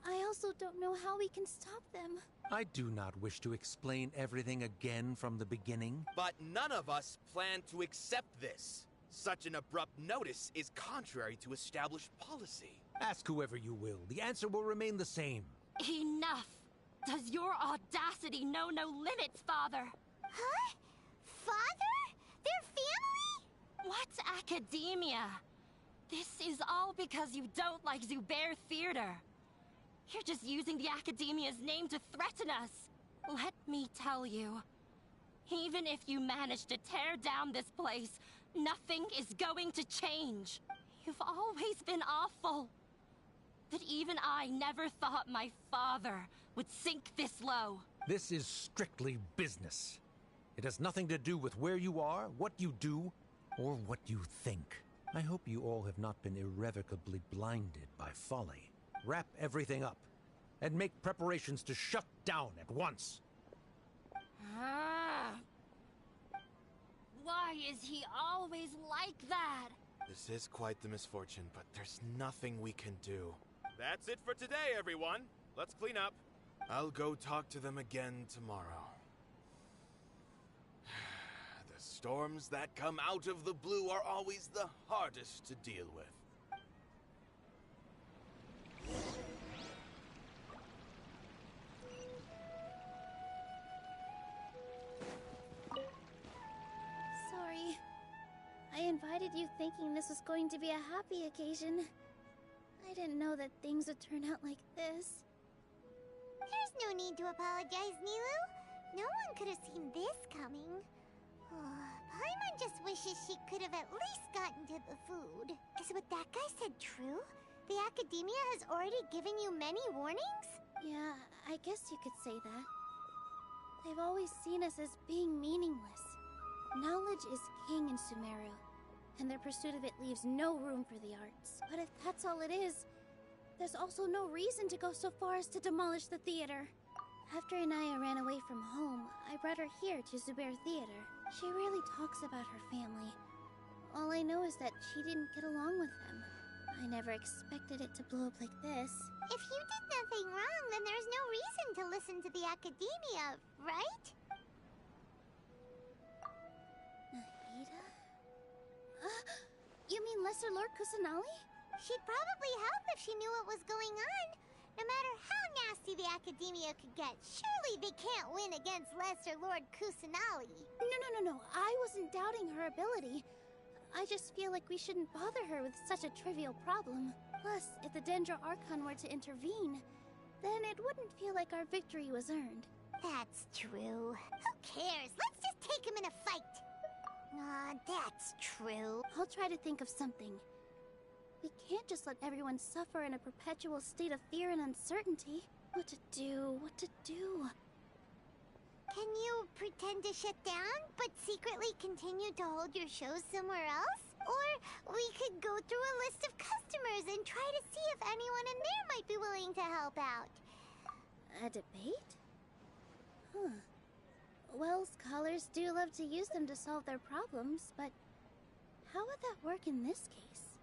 I also don't know how we can stop them. I do not wish to explain everything again from the beginning. But none of us plan to accept this. Such an abrupt notice is contrary to established policy. Ask whoever you will. The answer will remain the same. Enough! Does your audacity know no limits, Father? Huh? Father? Their family? What's academia? This is all because you don't like Zubair Theater. You're just using the Academia's name to threaten us. Let me tell you, even if you manage to tear down this place, nothing is going to change. You've always been awful. But even I never thought my father would sink this low. This is strictly business. It has nothing to do with where you are, what you do, or what you think. I hope you all have not been irrevocably blinded by folly. Wrap everything up, and make preparations to shut down at once. Why is he always like that? This is quite the misfortune, but there's nothing we can do. That's it for today, everyone. Let's clean up. I'll go talk to them again tomorrow. The storms that come out of the blue are always the hardest to deal with. Sorry. I invited you thinking this was going to be a happy occasion. I didn't know that things would turn out like this. There's no need to apologize, Nilu. No one could have seen this coming. Paimon just wishes she could have at least gotten to the food. Is what that guy said true? The Academia has already given you many warnings? Yeah, I guess you could say that. They've always seen us as being meaningless. Knowledge is king in Sumeru, and their pursuit of it leaves no room for the arts. But if that's all it is, there's also no reason to go so far as to demolish the theater. After Inaya ran away from home, I brought her here to Zubair Theater. She rarely talks about her family. All I know is that she didn't get along with them. I never expected it to blow up like this. If you did nothing wrong, then there's no reason to listen to the Academia, right? Nahida? You mean Lesser Lord Kusanali? She'd probably help if she knew what was going on. No matter how nasty the Academia could get, surely they can't win against Lesser Lord Kusanali. No. I wasn't doubting her ability. I just feel like we shouldn't bother her with such a trivial problem. Plus, if the Dendro Archon were to intervene, then it wouldn't feel like our victory was earned. That's true. Who cares? Let's just take him in a fight. That's true. I'll try to think of something. We can't just let everyone suffer in a perpetual state of fear and uncertainty. What to do? Can you pretend to shut down, but secretly continue to hold your shows somewhere else? Or we could go through a list of customers and try to see if anyone in there might be willing to help out. A debate? Well, scholars do love to use them to solve their problems, but how would that work in this case?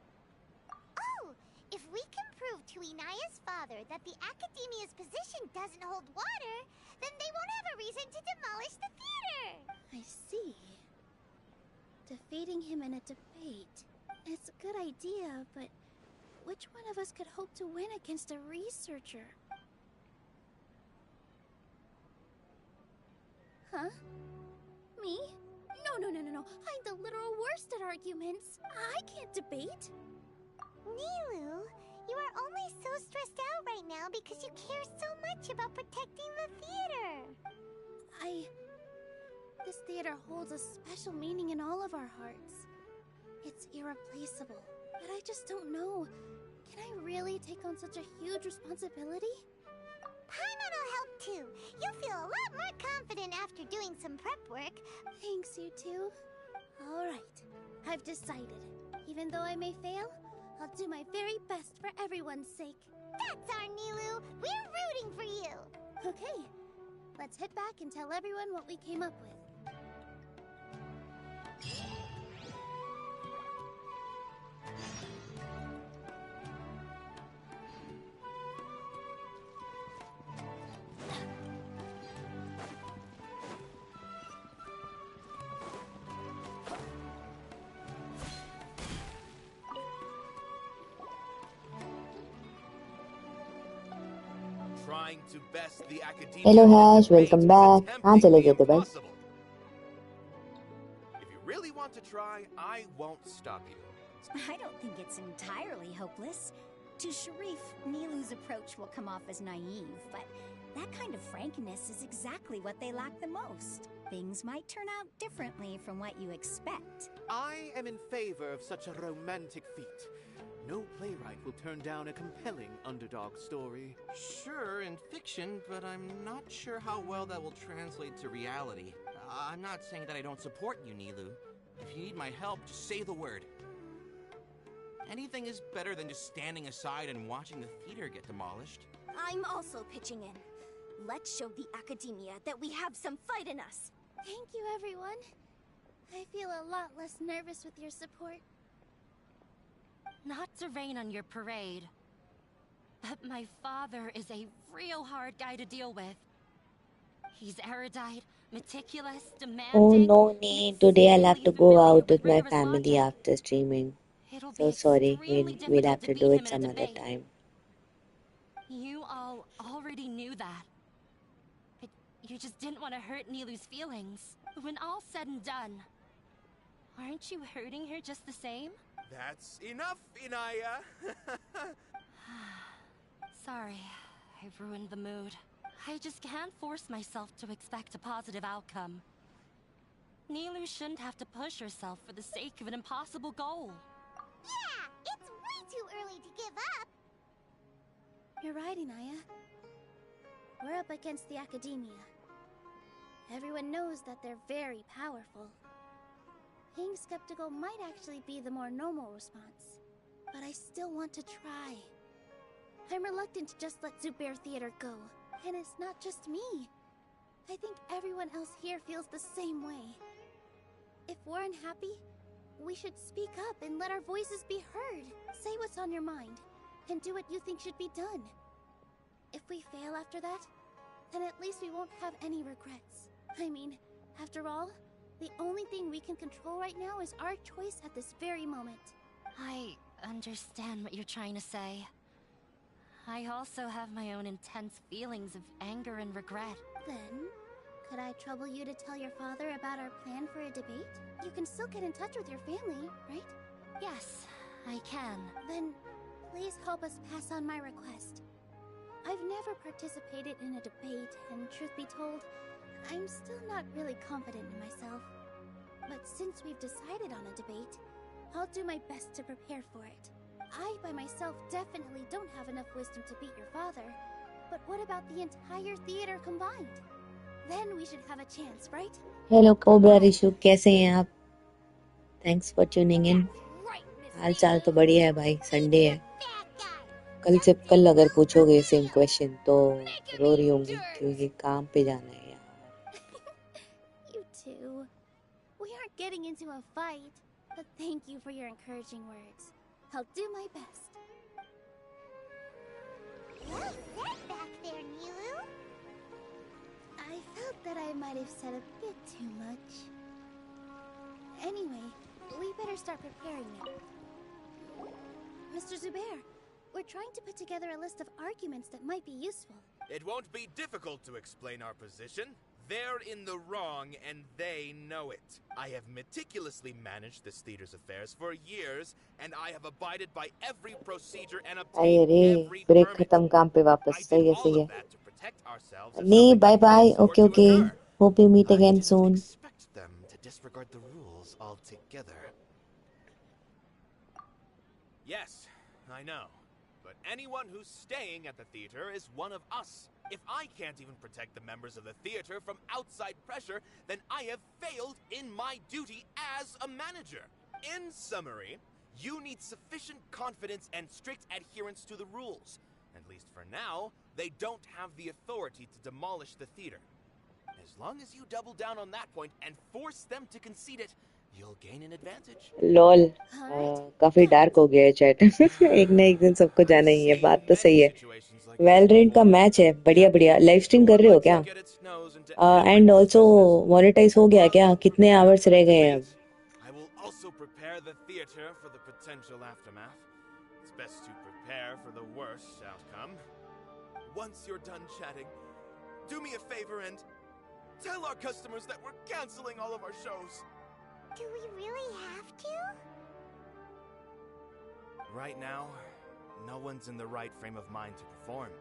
Oh! If we can prove to Inaya's father that the Academia's position doesn't hold water, then they won't have a reason to demolish the theater! I see. Defeating him in a debate. It's a good idea, but which one of us could hope to win against a researcher? Huh? Me? No. I'm the literal worst at arguments. I can't debate. Nilu, you are only so stressed out right now because you care so much about protecting the theater. This theater holds a special meaning in all of our hearts. It's irreplaceable, but I just don't know. Can I really take on such a huge responsibility? Paimon will help too. You'll feel a lot more confident after doing some prep work. Thanks, you two. All right, I've decided. Even though I may fail, I'll do my very best for everyone's sake. That's our Nilu. We're rooting for you. Okay, let's head back and tell everyone what we came up with. Trying to best the Academia. Hello Hash, welcome back. कहाँ चले गए थे भाई? If you really want to try, I won't stop you. I don't think it's entirely hopeless. To Sharif, Nilu's approach will come off as naive, but that kind of frankness is exactly what they lack the most. Things might turn out differently from what you expect. I am in favor of such a romantic feat. No playwright will turn down a compelling underdog story. Sure, in fiction, but I'm not sure how well that will translate to reality. I'm not saying that I don't support you, Nilu. If you need my help, just say the word. Anything is better than just standing aside and watching the theater get demolished. I'm also pitching in. Let's show the Academia that we have some fight in us. Thank you, everyone. I feel a lot less nervous with your support. Not to rain on your parade. But my father is a real hard guy to deal with. He's erudite, meticulous, demanding. Oh no, nee. Today I'll have to go out with my family after streaming. So sorry. We'll have to do it some other time. You all already knew that. But you just didn't want to hurt Nilu's feelings. But when all's said and done, aren't you hurting her just the same? That's enough, Inaya. Sorry, I've ruined the mood. I just can't force myself to expect a positive outcome. Nilu shouldn't have to push herself for the sake of an impossible goal. Yeah, it's way too early to give up. You're right, Inaya. We're up against the Academia. Everyone knows that they're very powerful. Being skeptical might actually be the more normal response. But I still want to try. I'm reluctant to just let Zubair Theater go. And it's not just me. I think everyone else here feels the same way. If we're unhappy, we should speak up and let our voices be heard. Say what's on your mind, and do what you think should be done. If we fail after that, then at least we won't have any regrets. I mean, after all, the only thing we can control right now is our choice at this very moment. I understand what you're trying to say. I also have my own intense feelings of anger and regret. Then, could I trouble you to tell your father about our plan for a debate? You can still get in touch with your family, right? Yes, I can. Then, please help us pass on my request. I've never participated in a debate, and truth be told, I'm still not really confident in myself. But since we've decided on a debate, I'll do my best to prepare for it. I, by myself, definitely don't have enough wisdom to beat your father. But what about the entire theater combined? Then we should have a chance, right? Hello Cobra Rishu, कैसे हैं आप? Thanks for tuning in. हाल चाल तो बढ़िया है भाई, Sunday है. कल अगर पूछोगे सेम क्वेश्चन तो रो रही होंगी क्योंकि काम पे जाना है यार. You too. We aren't getting into a fight, but thank you for your encouraging words. I'll do my best. Well said back there, Nilu. I felt that I might have said a bit too much. Anyway, we better start preparing now. Mr. Zubair, we're trying to put together a list of arguments that might be useful. It won't be difficult to explain our position. They're in the wrong, and they know it. I have meticulously managed this theater's affairs for years, and I have abided by every procedure and obtained every break permit. खत्म काम पे वापस. I सही did है all सही of है. that to protect ourselves if नहीं something bye like bye. this were Okay to okay. occur. Hope we meet I again didn't soon. expect them to disregard the rules altogether. Yes, I know. But anyone who's staying at the theater is one of us. If I can't even protect the members of the theater from outside pressure, then I have failed in my duty as a manager. In summary, you need sufficient confidence and strict adherence to the rules. At least for now, they don't have the authority to demolish the theater. As long as you double down on that point and force them to concede it, you'll gain an advantage. Lol काफी dark हो गया है chat. एक ना एक दिन सबको जाना ही है. बात तो सही है. वैलोरेंट का मैच है. बढ़िया बढ़िया. लाइव स्ट्रीम कर रहे हो क्या? एंड ऑल्सो मोनेटाइज हो गया क्या? कितने आवर्स रह गए हैं अब? I will also prepare the theater for the potential aftermath. It's best to prepare for the worst outcome. Once you're done chatting, do me a favor and tell our customers that we're canceling all of our shows. Do we really have to? Right now, no one's in the right frame of mind to perform.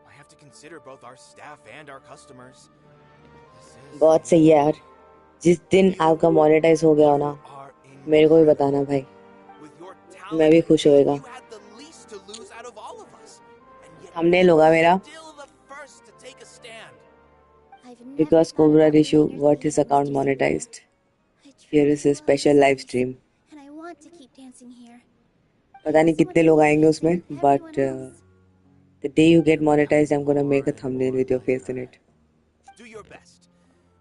I have to consider both our staff and our customers. बहुत सही है यार. जिस दिन आपका monetise हो गया हो ना, मेरे को भी बताना भाई. मैं भी खुश होएगा. थंबनेल होगा मेरा. Because Cobra Rishu got his account monetized. Here is a special live stream. And I want to keep dancing here. पता नहीं कितने लोग आएंगे उसमें, but the day you get monetized, I'm gonna make a thumbnail with your face in it. Do your best.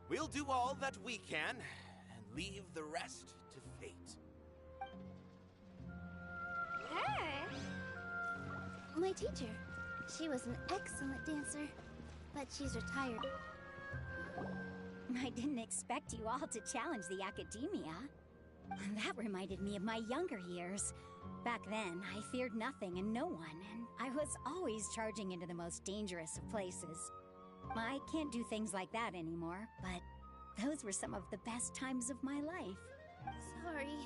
We'll do all that we can and leave the rest to fate. My teacher. She was an excellent dancer, but she's retired. I didn't expect you all to challenge the academia. That reminded me of my younger years. Back then, I feared nothing and no one, and I was always charging into the most dangerous of places. I can't do things like that anymore, but those were some of the best times of my life. Sorry.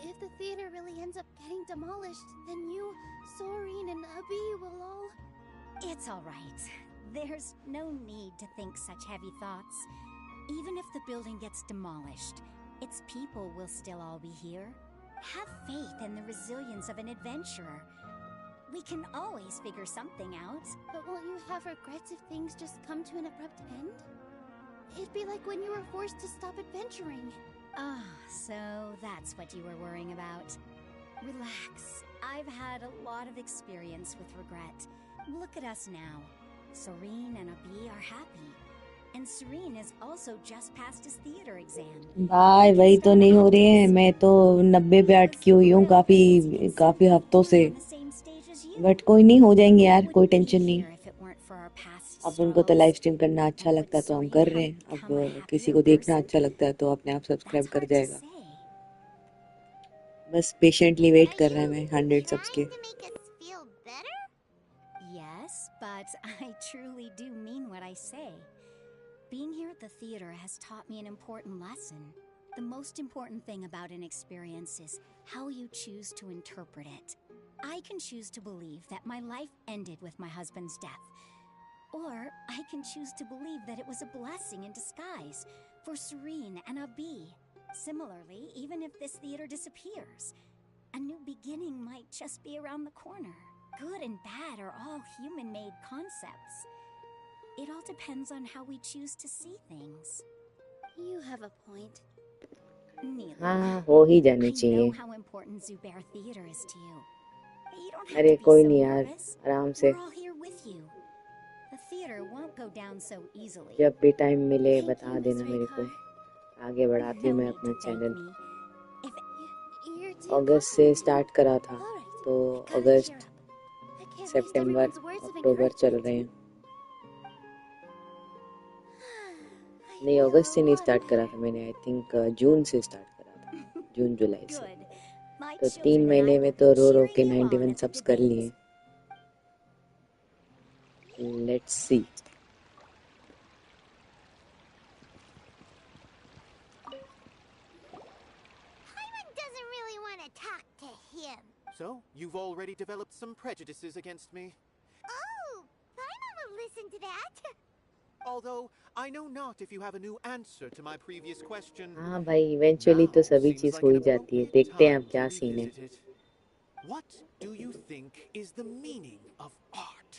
If the theater really ends up getting demolished, then you, Soren, and Abi will all... It's all right. There's no need to think such heavy thoughts. Even if the building gets demolished, its people will still all be here. Have faith in the resilience of an adventurer. We can always figure something out. But won't you have regrets if things just come to an abrupt end? It'd be like when you were forced to stop adventuring. Ah, so that's what you were worrying about. Relax. I've had a lot of experience with regret. Look at us now. Soren and Abi are happy. And Soren has also just passed his theater exam. भाई वही तो नहीं हो रही है. मैं तो 90 पे अटकी हुई हूँ काफी हफ्तों से. बट कोई नहीं, हो जाएंगे यार, कोई टेंशन नहीं. अब उनको तो लाइव स्ट्रीम करना अच्छा लगता है तो हम कर रहे हैं. अब किसी को देखना अच्छा लगता है तो अपने आप सब्सक्राइब कर जाएगा. बस पेशेंटली वेट कर रहे हैं मैं 100 सब्स के. Yes, but I truly do mean what I say. Being here at the theater has taught me an important lesson. The most important thing about an experience is how you choose to interpret it. I can choose to believe that my life ended with my husband's death. Or I can choose to believe that it was a blessing in disguise for Soren and Abi. Similarly, even if this theater disappears, a new beginning might just be around the corner. Good and bad are all human-made concepts. It all depends on how we choose to see things. You have a point. Neil, हाँ, हो ही जानी I चाहिए. know how important Zubair Theater is to you. You don't have अरे to be कोई so नहीं यार, nervous. आराम से. We're all here with you. The theater won't go down so easily. जब भी टाइम मिले बता देना मेरे को. आगे बढ़ाती हूँ मैं अपना चैनल. अगस्त से स्टार्ट करा था तो अगस्त, सितंबर, अक्टूबर चल रहे हैं. नहीं, अगस्त से नहीं स्टार्ट करा था मैंने. आई थिंक जून से स्टार्ट करा था. जून जुलाई से. तो 3 महीने में तो रो रो के 91 सब्स कर लिए. Let's see. Paimon doesn't really want to talk to him. So, you've already developed some prejudices against me. Oh, Paimon will listen to that. Although, I know not if you have a new answer to my previous question. हाँ भाई, eventually तो सभी चीज हो ही जाती है. देखते हैं अब क्या सीन है. What do you think is the meaning of art?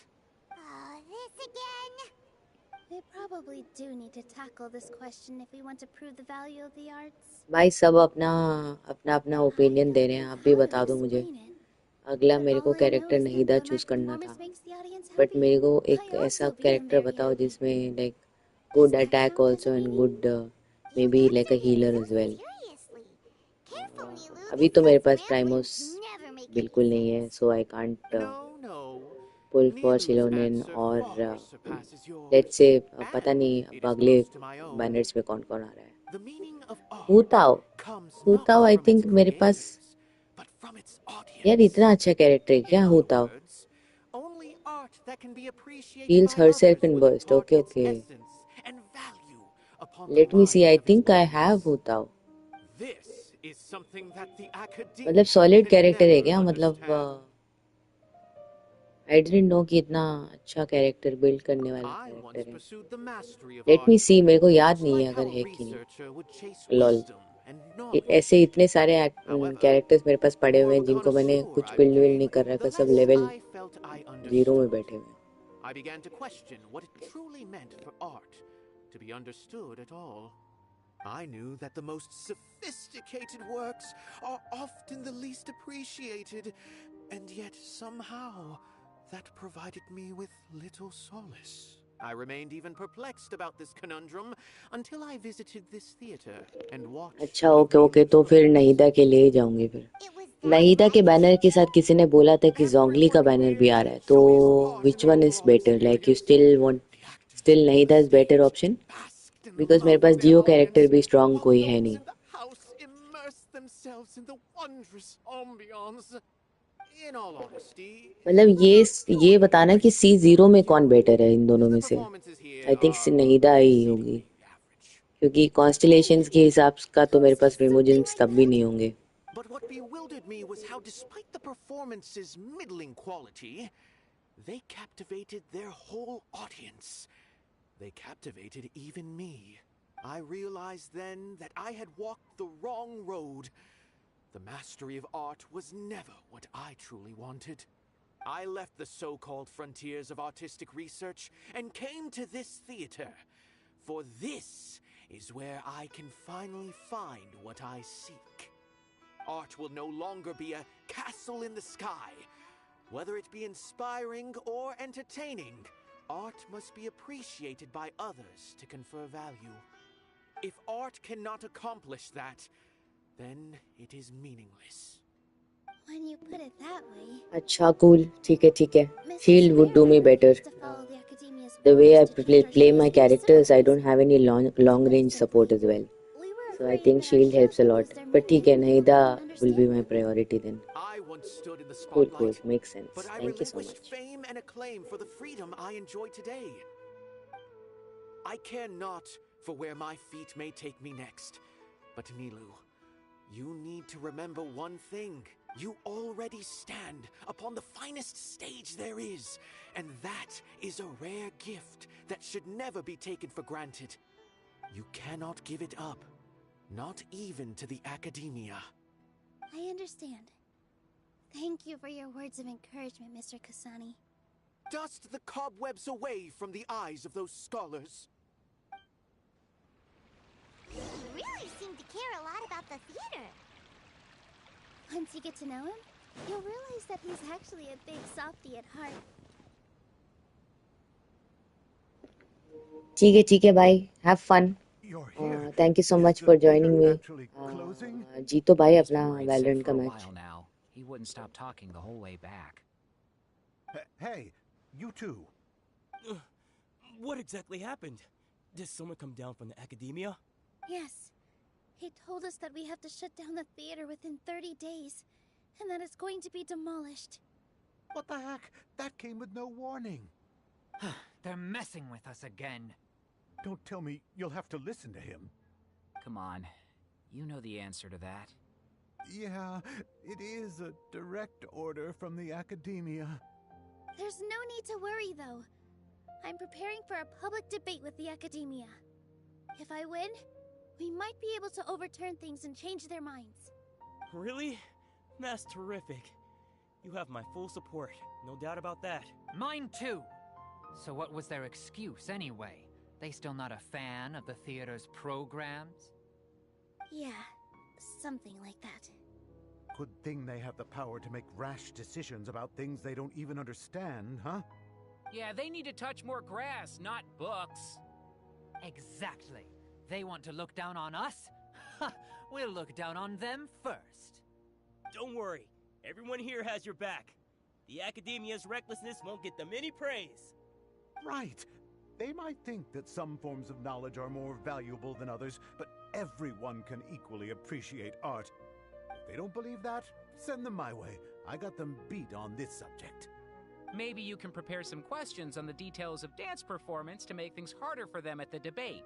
Oh, this again. We probably do need to tackle this question if we want to prove the value of the arts. भाई सब अपना अपना opinion दे रहे हैं. आप भी बता दो मुझे. अगला मेरे को कैरेक्टर नहीदा चूज करना था, बट मेरे को एक ऐसा कैरेक्टर बताओ जिसमें like good attack also and good maybe like a healer as well. अभी तो मेरे पास प्राइमोस बिल्कुल नहीं है, so I can't pull for xilonen. और लेट्स से पता नहीं अब अगले बैनर्स में कौन कौन आ रहा है. हुताओ आई थिंक मेरे पास. यार इतना अच्छा कैरेक्टर है क्या हुताओ. heals herself in burst. Okay. Let me see. I think I have हुताओ. मतलब सॉलिड कैरेक्टर है क्या. मतलब I didn't know कि इतना अच्छा कैरेक्टर बिल्ड करने वाला कैरेक्टर है. लेट मी सी. मेरे को याद नहीं है अगर है कि नहीं. लॉल. ऐसे इतने सारे कैरेक्टर्स मेरे पास पड़े हुए हैं जिनको मैंने कुछ बिल्ड नहीं कर रखा. सब लेवल 0 में बैठे हुए हैं. I began to question what it truly meant for art to be understood at all. I knew that the most sophisticated works are often the least appreciated, and yet somehow that provided me with little solace. I remained even perplexed about this conundrum until I visited this theater and watched. अच्छा okay तो फिर नहीदा के लिए जाऊंगी फिर. नहीदा के banner के साथ किसी ने बोला था कि जोंगली का बैनर भी आ रहा है, तो which one is better? Like you still नहीदा is better option? Because मेरे पास जियो कैरेक्टर भी strong कोई है नहीं. मतलब ये बताना कि C0 में कौन बेटर है इन दोनों में से. I think नहीदा ही होगी, क्योंकि constellations के हिसाब का तो मेरे पास रिमोजन्स तब भी नहीं होंगे. But what bewildered me was how, despite the performance's middling quality, they captivated their whole audience. They captivated even me. I realized then that I had walked the wrong road. The mastery of art was never what I truly wanted. I left the so-called frontiers of artistic research and came to this theater. For this is where I can finally find what I seek. Art will no longer be a castle in the sky. Whether it be inspiring or entertaining, art must be appreciated by others to confer value. If art cannot accomplish that, then it is meaningless. When you put it that way... अच्छा, cool. ठीक है. Shield would do me better. The way I play my characters, I don't have any long range support as well. So I think Shield helps a lot. But ठीक है, नहीदा will be my priority then. I once stood in the Cool. spotlight, Makes sense. but I Thank you so relinquished much. fame and acclaim for the freedom I enjoy today. I care not for where my feet may take me next. But Nilu, you need to remember one thing. You already stand upon the finest stage there is, and that is a rare gift that should never be taken for granted. You cannot give it up, not even to the academia. I understand. Thank you for your words of encouragement, Mr. Kasani. Dust the cobwebs away from the eyes of those scholars. You really seem to care a lot about the theater. Once you get to know him, you'll realize that he's actually a big softie at heart. ठीक है, bye. Have fun. Thank you so much for joining me. जीतो भाई अपना Valorant का match. He wouldn't stop talking the whole way back. Hey, you two. What exactly happened? Did someone come down from the academia? Yes. He told us that we have to shut down the theater within 30 days, and that it's going to be demolished. What the heck? That came with no warning. They're messing with us again. Don't tell me you'll have to listen to him. Come on. You know the answer to that. Yeah, it is a direct order from the academia. There's no need to worry, though. I'm preparing for a public debate with the academia. If I win, we might be able to overturn things and change their minds. Really? That's terrific. You have my full support, no doubt about that. Mine too. So what was their excuse anyway? They still not a fan of the theater's programs? Yeah, something like that. Good thing they have the power to make rash decisions about things they don't even understand, huh? Yeah, they need to touch more grass, not books. Exactly. They want to look down on us? Ha! We'll look down on them first. Don't worry. Everyone here has your back. The academia's recklessness won't get them any praise. Right. They might think that some forms of knowledge are more valuable than others, but everyone can equally appreciate art. If they don't believe that, send them my way. I got them beat on this subject. Maybe you can prepare some questions on the details of dance performance to make things harder for them at the debate.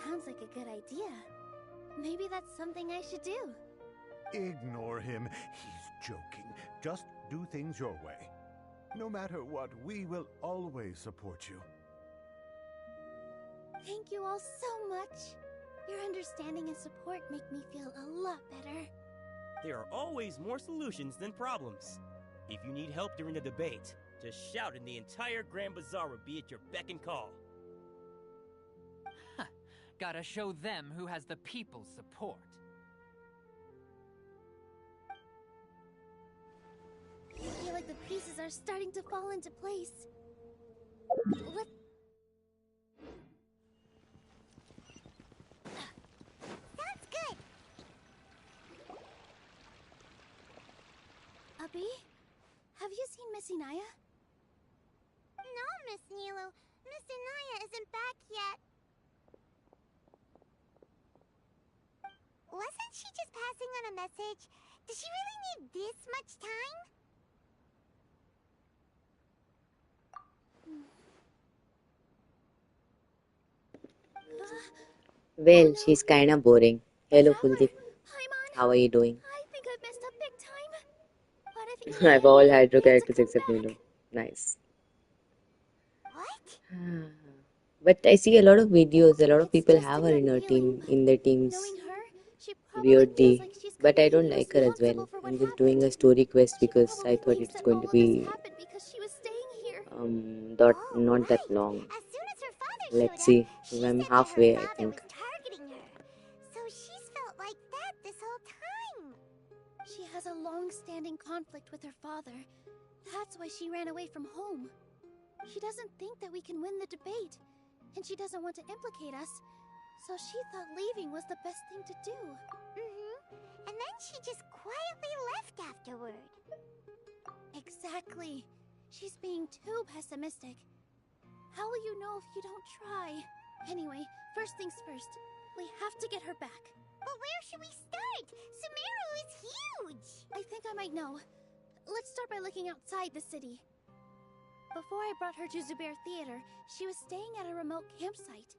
Sounds like a good idea. Maybe that's something I should do. Ignore him. He's joking. Just do things your way. No matter what, we will always support you. Thank you all so much. Your understanding and support make me feel a lot better. There are always more solutions than problems. If you need help during the debate, just shout and the entire Grand Bazaar will be at your beck and call. Gotta show them who has the people's support. I feel like the pieces are starting to fall into place. Let's... Sounds good. Abby? Have you seen Miss Inaya? No, Miss Nilu. Miss Inaya isn't back yet. Wasn't she just passing on a message? Does she really need this much time? Well, she's kinda boring. Hello, Kuldeep. How are you doing? I think I've messed up big time. What if I've all had your characters except Nilo. Nice. But I see a lot of videos, a lot of people have her in her team, in their teams. Weirdly. But I don't like her as well. I'm just doing a story quest because I thought it's going to be not that long. Let's see. I'm halfway, I think. Targeting her. So she's felt like that this whole time. She has a long-standing conflict with her father. That's why she ran away from home. She doesn't think that we can win the debate, and she doesn't want to implicate us, so she thought leaving was the best thing to do. And then she just quietly left afterward. Exactly. She's being too pessimistic. How will you know if you don't try? Anyway, first things first. We have to get her back. But where should we start? Sumeru is huge! I think I might know. Let's start by looking outside the city. Before I brought her to Zubair Theater, she was staying at a remote campsite.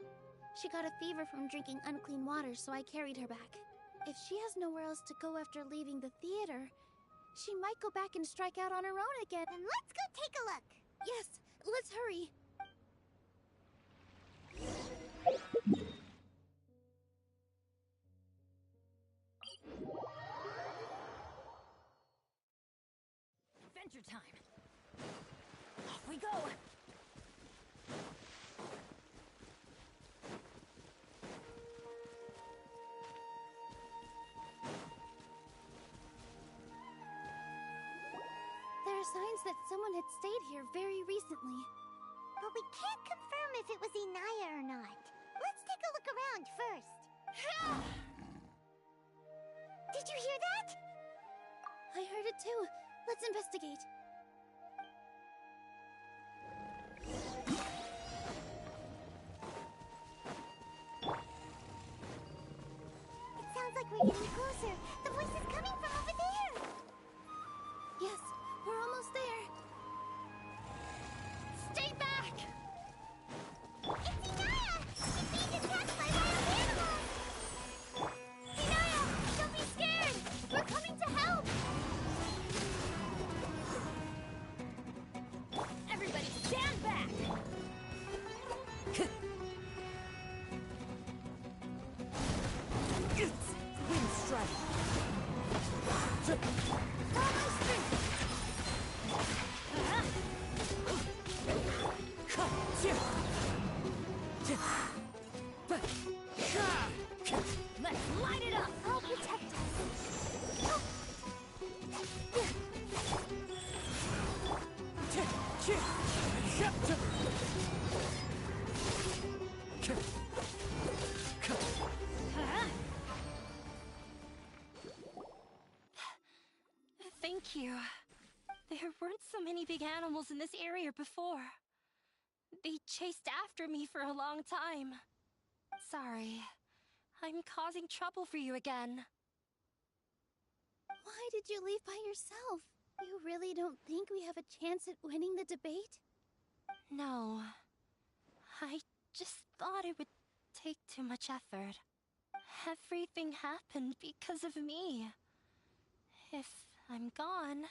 She got a fever from drinking unclean water, so I carried her back. If she has nowhere else to go after leaving the theater, she might go back and strike out on her own again. Then let's go take a look. Yes, let's hurry. Adventure time. Off we go. There are signs that someone had stayed here very recently. But we can't confirm if it was Inaya or not. Let's take a look around first. Did you hear that? I heard it too. Let's investigate. It sounds like we're getting closer. The voice is coming from over there. Yes, we're almost there. Stay back! It's Inaya! She's being attacked by wild animals! Inaya, don't be scared! We're coming to help! Everybody stand back! Wind strike. Let's light it up! I'll protect us. Thank you. There weren't so many big animals in this area before. They chased after me for a long time. Sorry. I'm causing trouble for you again. Why did you leave by yourself? You really don't think we have a chance at winning the debate? No. I just thought it would take too much effort. Everything happened because of me. If I'm gone,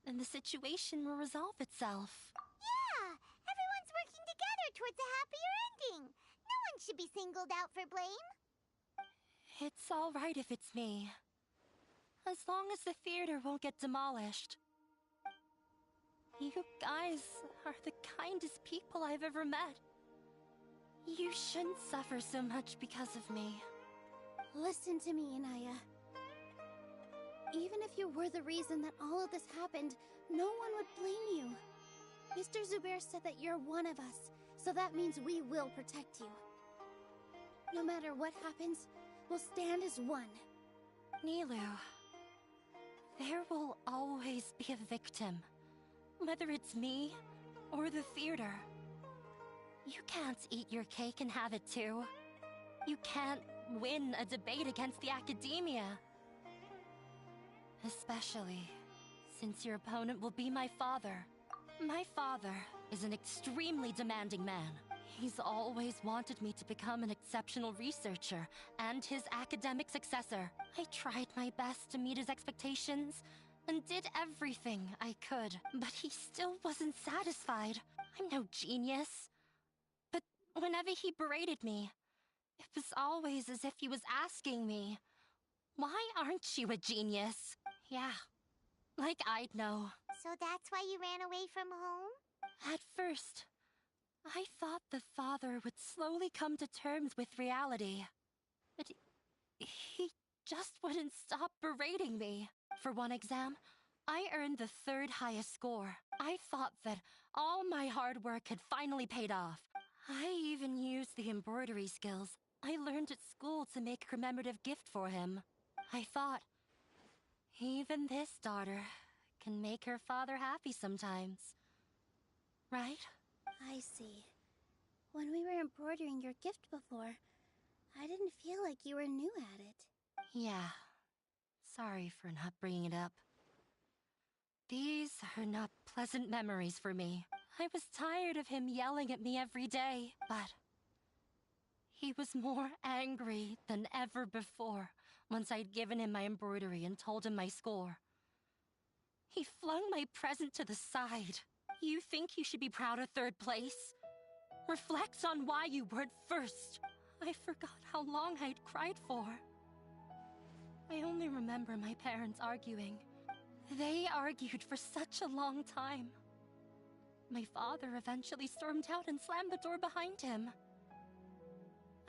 then the situation will resolve itself. Yeah! Everyone's working together towards a happier ending. No one should be singled out for blame. It's all right if it's me. As long as the theater won't get demolished. You guys are the kindest people I've ever met. You shouldn't suffer so much because of me. Listen to me, Inaya. Even if you were the reason that all of this happened, no one would blame you. Mr. Zubair said that you're one of us, so that means we will protect you. No matter what happens, we'll stand as one. Nilu, There will always be a victim, whether it's me or the theater. You can't eat your cake and have it too. You can't win a debate against the academia. Especially since your opponent will be my father. My father is an extremely demanding man. He's always wanted me to become an exceptional researcher and his academic successor. I tried my best to meet his expectations and did everything I could, but he still wasn't satisfied. I'm no genius. But whenever he berated me, it was always as if he was asking me, "Why aren't you a genius?" Yeah, like I'd know. So that's why you ran away from home? At first, I thought the father would slowly come to terms with reality. But he just wouldn't stop berating me. For one exam, I earned the 3rd highest score. I thought that all my hard work had finally paid off. I even used the embroidery skills I learned at school to make a commemorative gift for him. I thought, even this daughter can make her father happy sometimes. Right? I see. When we were embroidering your gift before, I didn't feel like you were new at it. Yeah. Sorry for not bringing it up. These are not pleasant memories for me. I was tired of him yelling at me every day, but he was more angry than ever before once I'd given him my embroidery and told him my score. He flung my present to the side. You think you should be proud of 3rd place? Reflect on why you weren't first. I forgot how long I'd cried for. I only remember my parents arguing. They argued for such a long time. My father eventually stormed out and slammed the door behind him.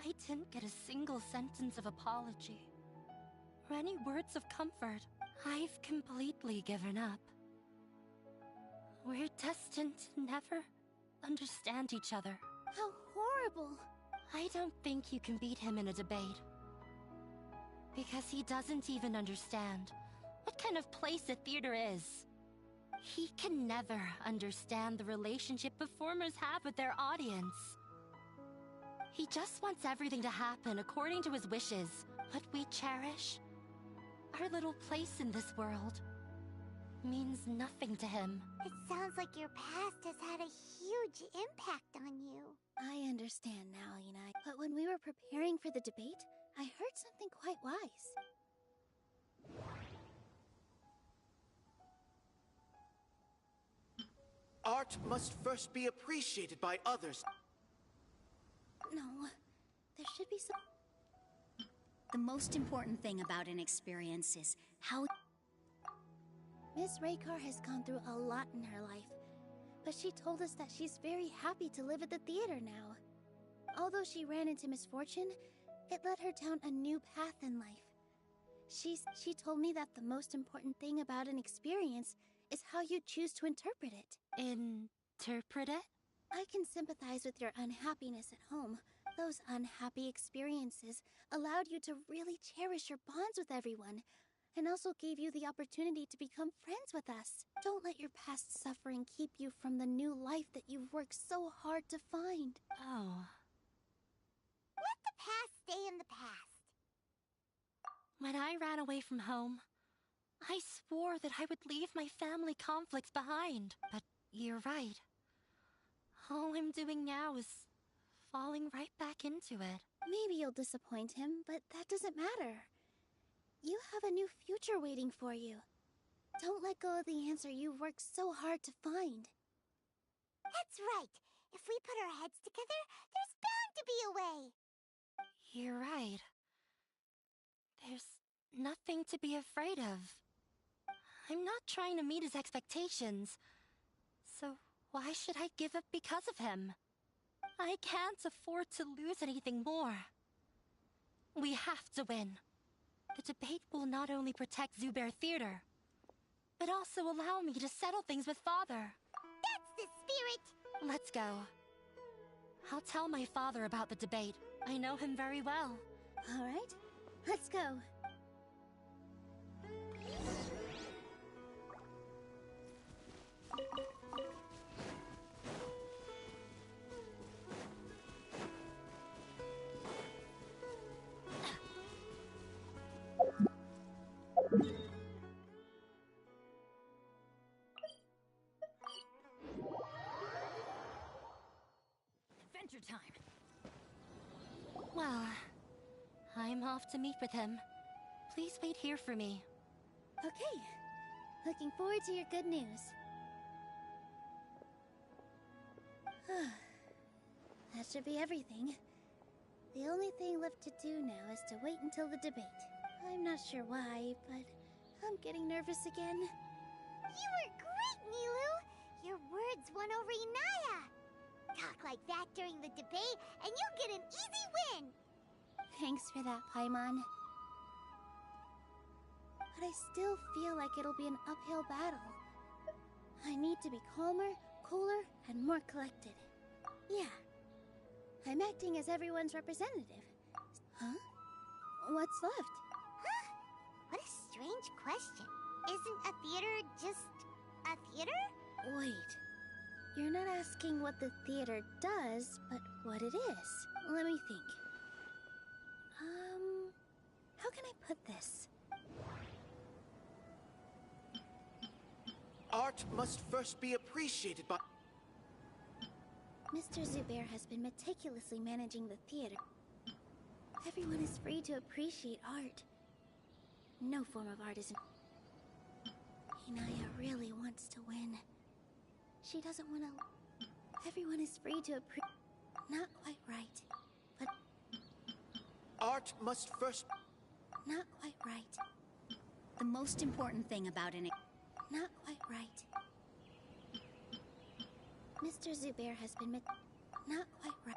I didn't get a single sentence of apology or any words of comfort. I've completely given up. We're destined to never understand each other. How horrible! I don't think you can beat him in a debate. Because he doesn't even understand what kind of place a theater is. He can never understand the relationship performers have with their audience. He just wants everything to happen according to his wishes. What we cherish, our little place in this world, means nothing to him. It sounds like your past has had a huge impact on you. I understand now, Yunai. But when we were preparing for the debate, I heard something quite wise. Art must first be appreciated by others. No, there should be some... The most important thing about an experience is how... Miss Raykar has gone through a lot in her life, but she told us that she's very happy to live at the theater now. Although she ran into misfortune, it led her down a new path in life. She told me that the most important thing about an experience is how you choose to interpret it. Interpret it? I can sympathize with your unhappiness at home. Those unhappy experiences allowed you to really cherish your bonds with everyone, and also gave you the opportunity to become friends with us. Don't let your past suffering keep you from the new life that you've worked so hard to find. Oh. Let the past stay in the past. When I ran away from home, I swore that I would leave my family conflicts behind. But you're right. All I'm doing now is falling right back into it. Maybe you'll disappoint him, but that doesn't matter. You have a new future waiting for you. Don't let go of the answer you've worked so hard to find. That's right. If we put our heads together, there's bound to be a way. You're right. There's nothing to be afraid of. I'm not trying to meet his expectations. So why should I give up because of him? I can't afford to lose anything more. We have to win. The debate will not only protect Zubair Theater, but also allow me to settle things with Father. That's the spirit! Let's go. I'll tell my father about the debate. I know him very well. All right, let's go. time. Well, I'm off to meet with him. Please wait here for me. Okay. Looking forward to your good news. That should be everything. The only thing left to do now is to wait until the debate. I'm not sure why, but I'm getting nervous again. You were great, Nilou! Your words won over Inaya! Talk like that during the debate, and you'll get an easy win! Thanks for that, Paimon. But I still feel like it'll be an uphill battle. I need to be calmer, cooler, and more collected. Yeah. I'm acting as everyone's representative. Huh? What's left? Huh? What a strange question. Isn't a theater just a theater? Wait. You're not asking what the theater does, but what it is. Let me think. How can I put this? Art must first be appreciated by... Mr. Zubair has been meticulously managing the theater. Everyone is free to appreciate art. No form of art is... Inaya really wants to win. She doesn't want to... Everyone is free to appreciate... Not quite right, but... Art must first... Not quite right. The most important thing about an... Not quite right. Mr. Zubair has been not quite right.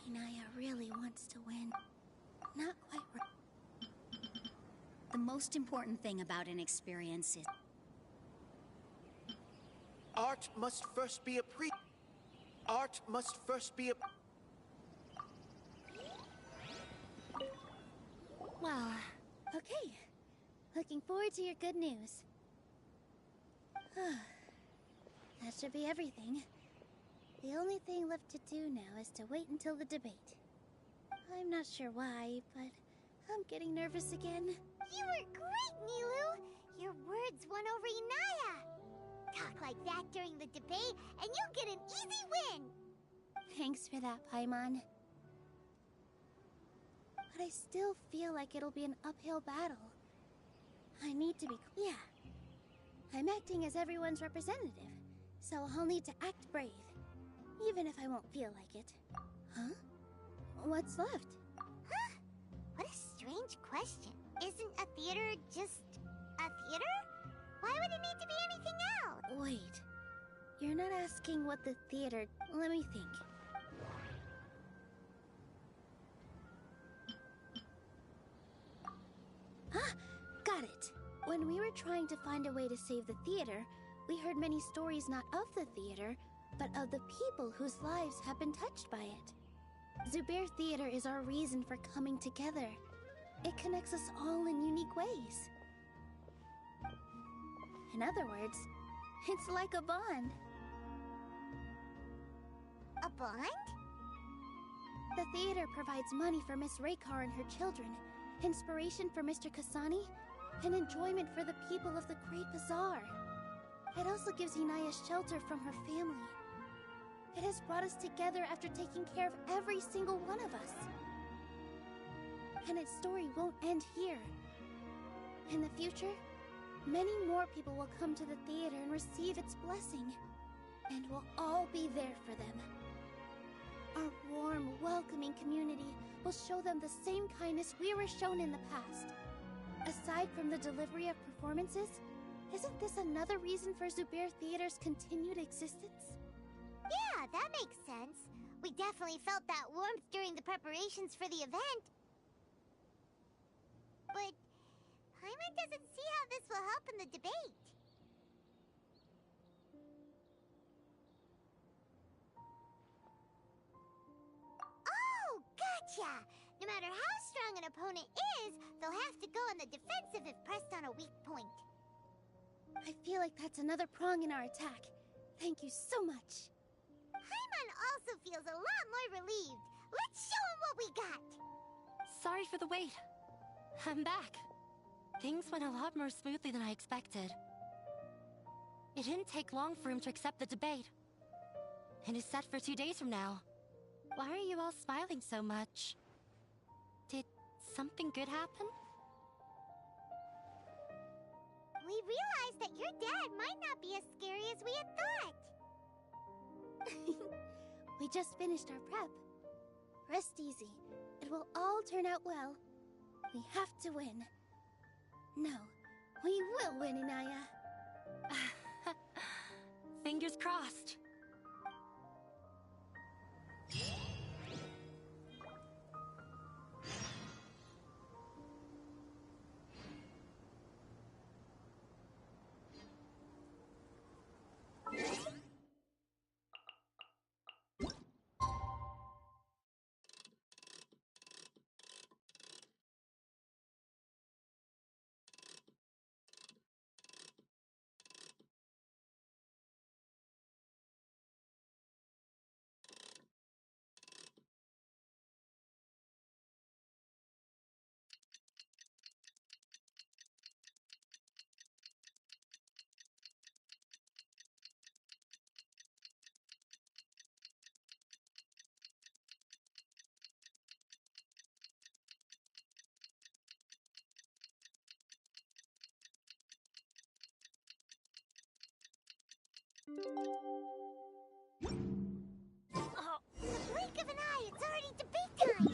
Inaya really wants to win. Not quite right. The most important thing about an experience is... Art must first be Art must first be Well, okay. Looking forward to your good news. That should be everything. The only thing left to do now is to wait until the debate. I'm not sure why, but I'm getting nervous again. You were great, Nilou! Your words won over Inaya! Talk like that during the debate, and you'll get an easy win! Thanks for that, Paimon. But I still feel like it'll be an uphill battle. I need to be... Yeah. I'm acting as everyone's representative, so I'll need to act brave. Even if I won't feel like it. Huh? What's left? Huh? What a strange question. Isn't a theater just a theater? Why would it need to be anything else? Wait. You're not asking what the theater... Let me think. Ah! Got it! When we were trying to find a way to save the theater, we heard many stories not of the theater, but of the people whose lives have been touched by it. Zubair Theater is our reason for coming together. It connects us all in unique ways. In other words, it's like a bond. A bond? The theater provides money for Miss Raykar and her children, inspiration for Mr. Kasani, and enjoyment for the people of the Great Bazaar. It also gives Inaya shelter from her family. It has brought us together after taking care of every single one of us. And its story won't end here. In the future, many more people will come to the theater and receive its blessing. And we'll all be there for them. Our warm, welcoming community will show them the same kindness we were shown in the past. Aside from the delivery of performances, isn't this another reason for Zubair Theater's continued existence? Yeah, that makes sense. We definitely felt that warmth during the preparations for the event. But Paimon doesn't see how this will help in the debate. Oh, gotcha! No matter how strong an opponent is, they'll have to go on the defensive if pressed on a weak point. I feel like that's another prong in our attack. Thank you so much. Paimon also feels a lot more relieved. Let's show him what we got. Sorry for the wait. I'm back. Things went a lot more smoothly than I expected. It didn't take long for him to accept the debate. It is set for 2 days from now. Why are you all smiling so much? Did something good happen? We realized that your dad might not be as scary as we had thought. We just finished our prep. Rest easy. It will all turn out well. We have to win. No, we will win, Inaya. Fingers crossed. Oh, in the blink of an eye, it's already debate time!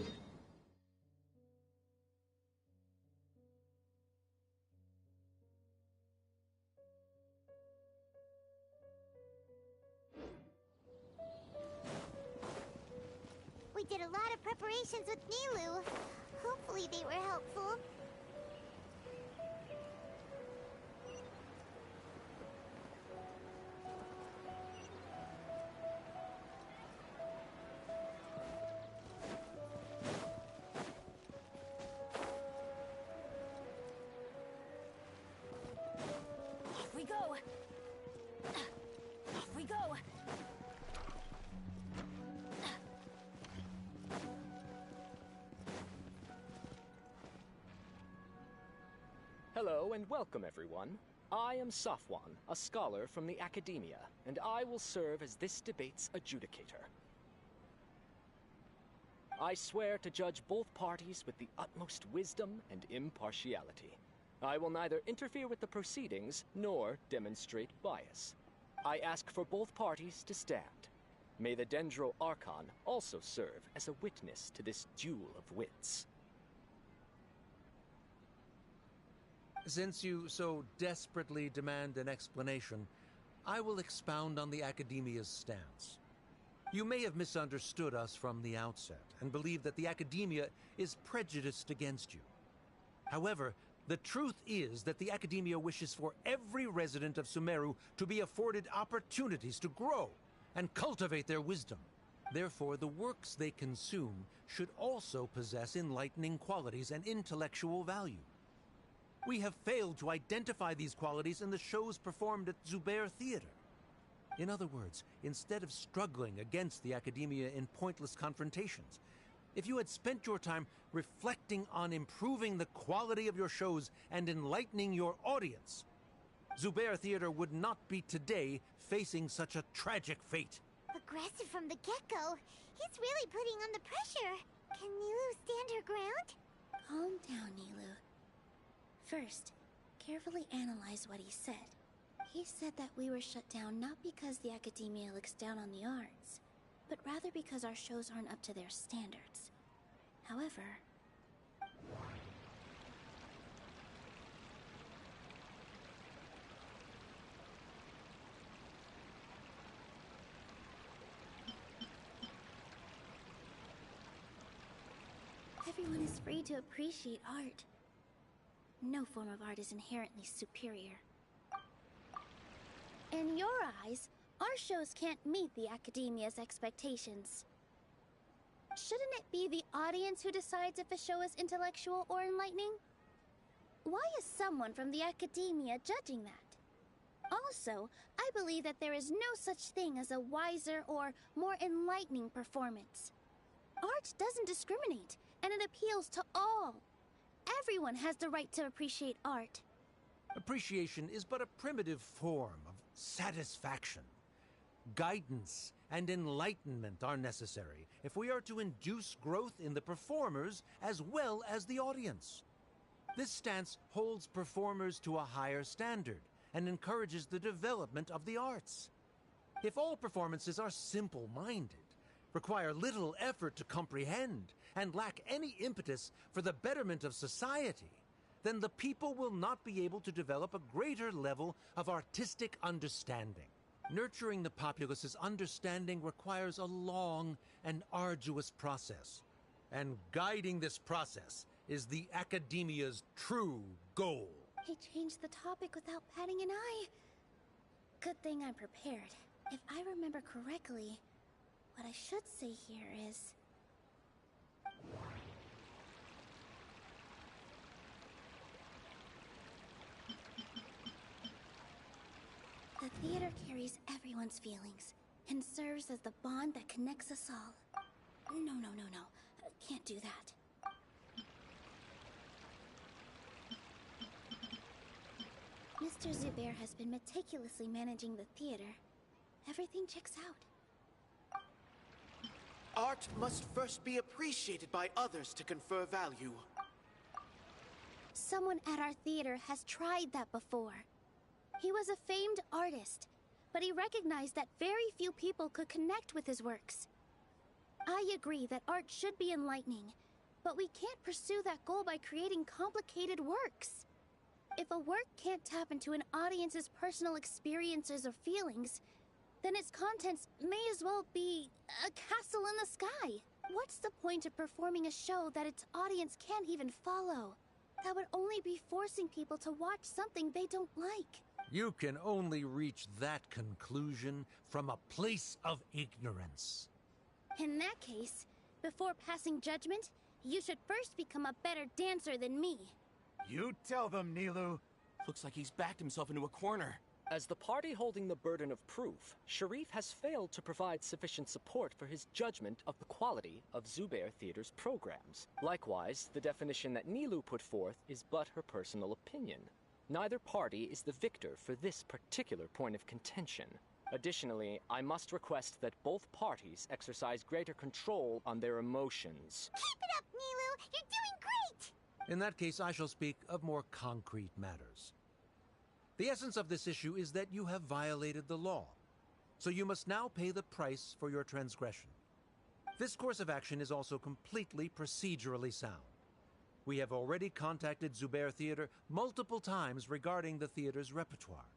We did a lot of preparations with Nilou. Hopefully they were helpful. Off we go! Off we go! Hello and welcome, everyone. I am Safwan, a scholar from the Academia, and I will serve as this debate's adjudicator. I swear to judge both parties with the utmost wisdom and impartiality. I will neither interfere with the proceedings nor demonstrate bias. I ask for both parties to stand. May the Dendro Archon also serve as a witness to this duel of wits. Since you so desperately demand an explanation, I will expound on the Academia's stance. You may have misunderstood us from the outset and believe that the Academia is prejudiced against you. However, the truth is that the Academia wishes for every resident of Sumeru to be afforded opportunities to grow and cultivate their wisdom. Therefore, the works they consume should also possess enlightening qualities and intellectual value. We have failed to identify these qualities in the shows performed at Zubair Theater. In other words, instead of struggling against the Academia in pointless confrontations, if you had spent your time reflecting on improving the quality of your shows and enlightening your audience, Zubair Theater would not be today facing such a tragic fate. Aggressive from the get-go. He's really putting on the pressure. Can Nilou stand her ground? Calm down, Nilou. First, carefully analyze what he said. He said that we were shut down not because the Academia looks down on the arts, but rather because our shows aren't up to their standards. However, everyone is free to appreciate art. No form of art is inherently superior. In your eyes, our shows can't meet the Academia's expectations. Shouldn't it be the audience who decides if a show is intellectual or enlightening? Why is someone from the Academia judging that? Also, I believe that there is no such thing as a wiser or more enlightening performance. Art doesn't discriminate, and it appeals to all. Everyone has the right to appreciate art. Appreciation is but a primitive form of satisfaction. Guidance and enlightenment are necessary if we are to induce growth in the performers as well as the audience. This stance holds performers to a higher standard and encourages the development of the arts. If all performances are simple-minded, require little effort to comprehend, and lack any impetus for the betterment of society, then the people will not be able to develop a greater level of artistic understanding. Nurturing the populace's understanding requires a long and arduous process, and guiding this process is the Academia's true goal. He changed the topic without batting an eye. Good thing I'm prepared. If I remember correctly, what I should say here is... The theater carries everyone's feelings and serves as the bond that connects us all. No. Can't do that. Mr. Zubair has been meticulously managing the theater. Everything checks out. Art must first be appreciated by others to confer value. Someone at our theater has tried that before. He was a famed artist, but he recognized that very few people could connect with his works. I agree that art should be enlightening, but we can't pursue that goal by creating complicated works. If a work can't tap into an audience's personal experiences or feelings, then its contents may as well be a castle in the sky. What's the point of performing a show that its audience can't even follow? That would only be forcing people to watch something they don't like. You can only reach that conclusion from a place of ignorance. In that case, before passing judgment, you should first become a better dancer than me. You tell them, Nilou. Looks like he's backed himself into a corner. As the party holding the burden of proof, Sharif has failed to provide sufficient support for his judgment of the quality of Zubair Theater's programs. Likewise, the definition that Nilou put forth is but her personal opinion. Neither party is the victor for this particular point of contention. Additionally, I must request that both parties exercise greater control on their emotions. Keep it up, Nilou! You're doing great! In that case, I shall speak of more concrete matters. The essence of this issue is that you have violated the law, so you must now pay the price for your transgression. This course of action is also completely procedurally sound. We have already contacted Zubair Theater multiple times regarding the theater's repertoire.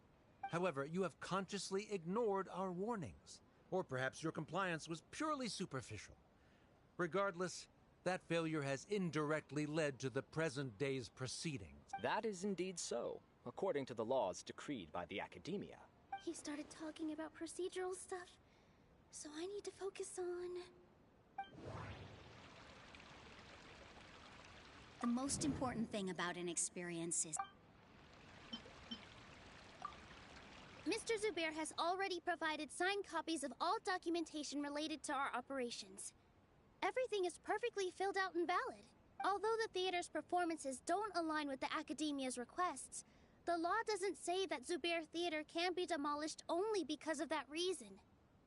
However, you have consciously ignored our warnings, or perhaps your compliance was purely superficial. Regardless, that failure has indirectly led to the present day's proceedings. That is indeed so, according to the laws decreed by the Academia. He started talking about procedural stuff, so I need to focus on... The most important thing about an experience is... Mr. Zubair has already provided signed copies of all documentation related to our operations. Everything is perfectly filled out and valid. Although the theater's performances don't align with the Academia's requests, the law doesn't say that Zubair Theater can be demolished only because of that reason.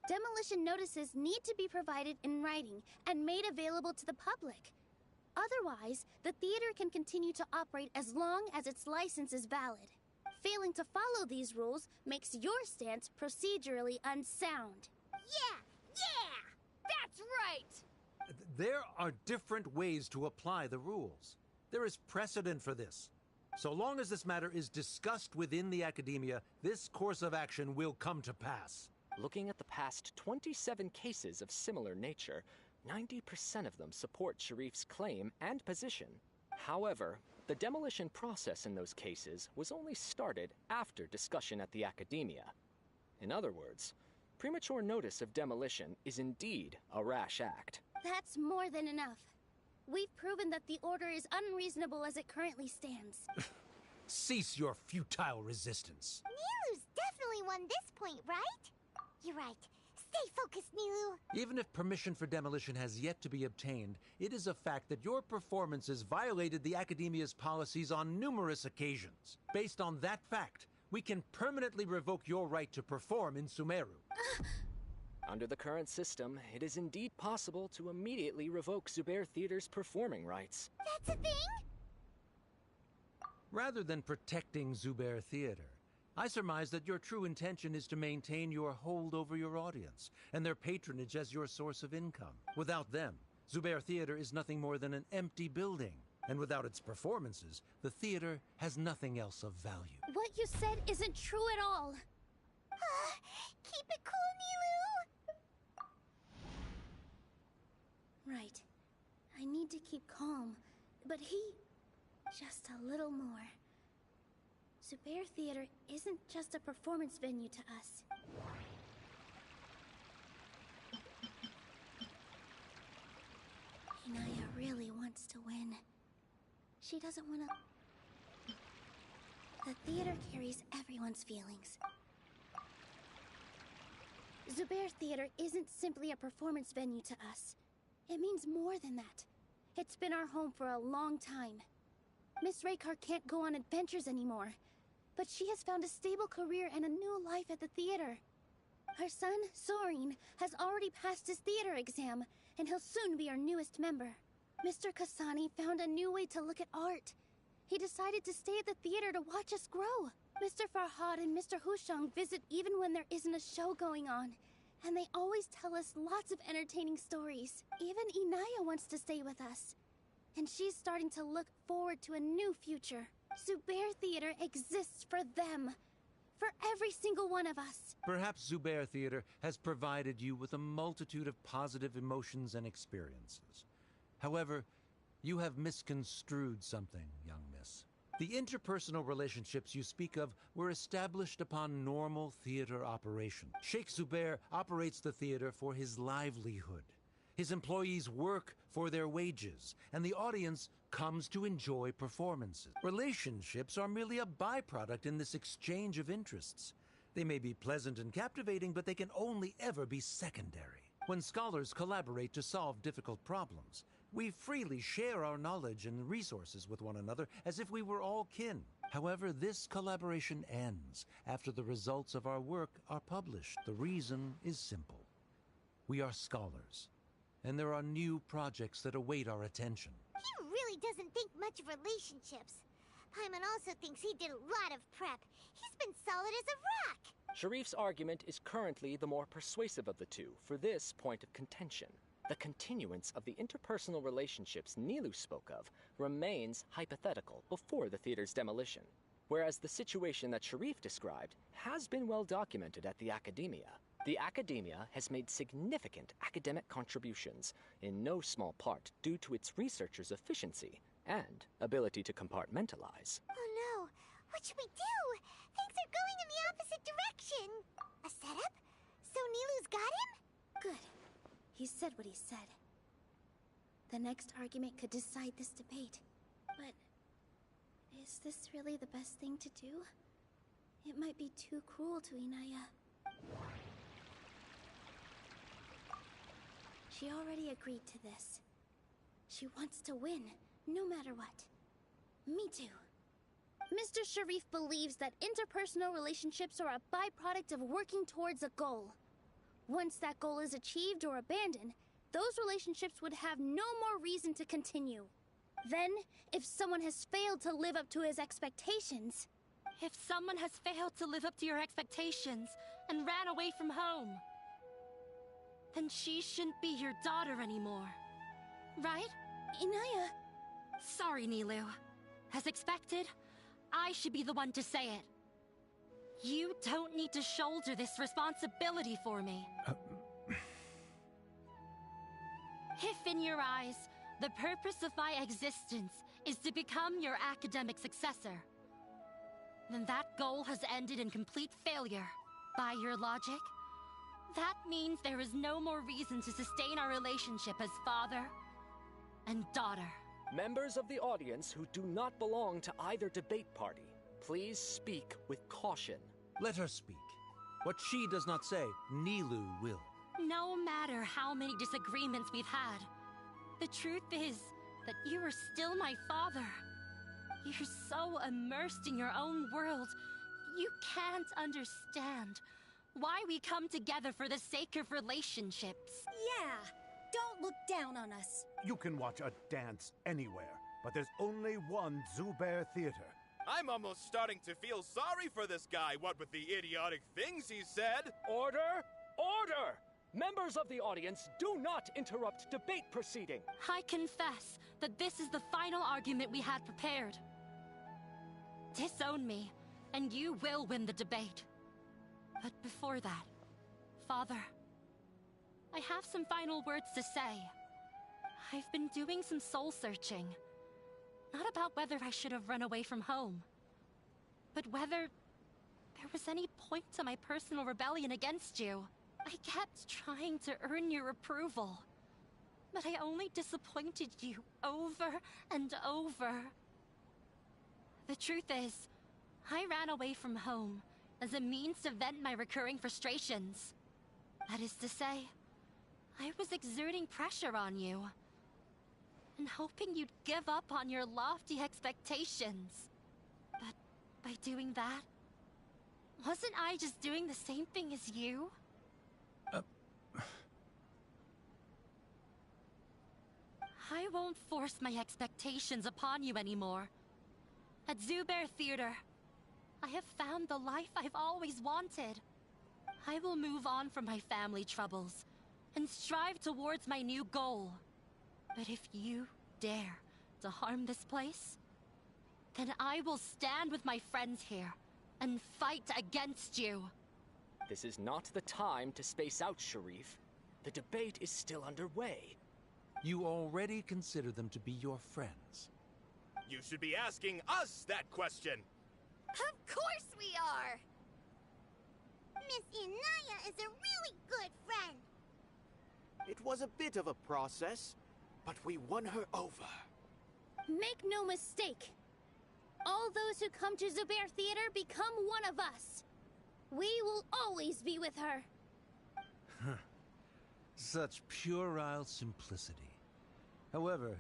Demolition notices need to be provided in writing and made available to the public. Otherwise, the theater can continue to operate as long as its license is valid. Failing to follow these rules makes your stance procedurally unsound. Yeah! That's right! There are different ways to apply the rules. There is precedent for this. So long as this matter is discussed within the Academia, this course of action will come to pass. Looking at the past 27 cases of similar nature, 90% of them support Sharif's claim and position. However, the demolition process in those cases was only started after discussion at the Academia. In other words, premature notice of demolition is indeed a rash act. That's more than enough. We've proven that the order is unreasonable as it currently stands. Cease your futile resistance. Nilu's definitely won this point, right? You're right. Stay focused, Nilu. Even if permission for demolition has yet to be obtained, it is a fact that your performances violated the Academia's policies on numerous occasions. Based on that fact, we can permanently revoke your right to perform in Sumeru. Under the current system, it is indeed possible to immediately revoke Zubair Theater's performing rights. That's a thing? Rather than protecting Zubair Theater, I surmise that your true intention is to maintain your hold over your audience and their patronage as your source of income. Without them, Zubair Theater is nothing more than an empty building. And without its performances, the theater has nothing else of value. What you said isn't true at all. Keep it cool, Nilu! Right. I need to keep calm, but just a little more. Zubair Theater isn't just a performance venue to us. Inaya really wants to win. She doesn't want to... The theater carries everyone's feelings. Zubair Theater isn't simply a performance venue to us. It means more than that. It's been our home for a long time. Miss Raykar can't go on adventures anymore, but she has found a stable career and a new life at the theater. Her son, Sorin, has already passed his theater exam, and he'll soon be our newest member. Mr. Kasani found a new way to look at art. He decided to stay at the theater to watch us grow. Mr. Farhad and Mr. Hushang visit even when there isn't a show going on, and they always tell us lots of entertaining stories. Even Inaya wants to stay with us, and she's starting to look forward to a new future. Zubair Theater exists for them. For every single one of us. Perhaps Zubair Theater has provided you with a multitude of positive emotions and experiences. However, you have misconstrued something, young miss. The interpersonal relationships you speak of were established upon normal theater operation. Sheikh Zubair operates the theater for his livelihood. His employees work for their wages, and the audience comes to enjoy performances. Relationships are merely a byproduct in this exchange of interests. They may be pleasant and captivating, but they can only ever be secondary. When scholars collaborate to solve difficult problems, we freely share our knowledge and resources with one another as if we were all kin. However, this collaboration ends after the results of our work are published. The reason is simple. We are scholars, and there are new projects that await our attention. He really doesn't think much of relationships. Paimon also thinks he did a lot of prep. He's been solid as a rock. Sharif's argument is currently the more persuasive of the two for this point of contention. The continuance of the interpersonal relationships Nilu spoke of remains hypothetical before the theater's demolition, whereas the situation that Sharif described has been well documented at the Academia. The Academia has made significant academic contributions, in no small part due to its researchers' efficiency and ability to compartmentalize. Oh no! What should we do? Things are going in the opposite direction! A setup? So Nilu's got him? Good. He said what he said. The next argument could decide this debate. But is this really the best thing to do? It might be too cruel to Inaya. She already agreed to this. She wants to win, no matter what. Me too. Mr. Sharif believes that interpersonal relationships are a byproduct of working towards a goal. Once that goal is achieved or abandoned, those relationships would have no more reason to continue. Then, if someone has failed to live up to his expectations... If someone has failed to live up to your expectations and ran away from home, then she shouldn't be your daughter anymore. Right? Inaya... Sorry, Nilu. As expected, I should be the one to say it. You don't need to shoulder this responsibility for me. If in your eyes, the purpose of my existence is to become your academic successor, then that goal has ended in complete failure. By your logic, that means there is no more reason to sustain our relationship as father and daughter. Members of the audience who do not belong to either debate party Please speak with caution. Let her speak. What she does not say, Nilou will. No matter how many disagreements we've had, the truth is that you are still my father. You're so immersed in your own world, you can't understand why we come together for the sake of relationships. Yeah, don't look down on us. You can watch a dance anywhere, but there's only one Zubair Theater. I'm almost starting to feel sorry for this guy, what with the idiotic things he said. Order! Order! Members of the audience, do not interrupt debate proceeding. I confess that this is the final argument we had prepared. Disown me, and you will win the debate. But before that, Father, I have some final words to say. I've been doing some soul searching. Not about whether I should have run away from home, but whether there was any point to my personal rebellion against you. I kept trying to earn your approval, but I only disappointed you over and over. The truth is, I ran away from home as a means to vent my recurring frustrations. That is to say, I was exerting pressure on you, and hoping you'd give up on your lofty expectations. But by doing that, wasn't I just doing the same thing as you? I won't force my expectations upon you anymore. At Zubair Theater, I have found the life I've always wanted. I will move on from my family troubles and strive towards my new goal. But if you dare to harm this place, then I will stand with my friends here and fight against you. This is not the time to space out, Sharif. The debate is still underway. You already consider them to be your friends. You should be asking us that question. Of course we are! Miss Inaya is a really good friend. It was a bit of a process, but we won her over. Make no mistake. All those who come to Zubair Theater become one of us. We will always be with her. Such puerile simplicity. However,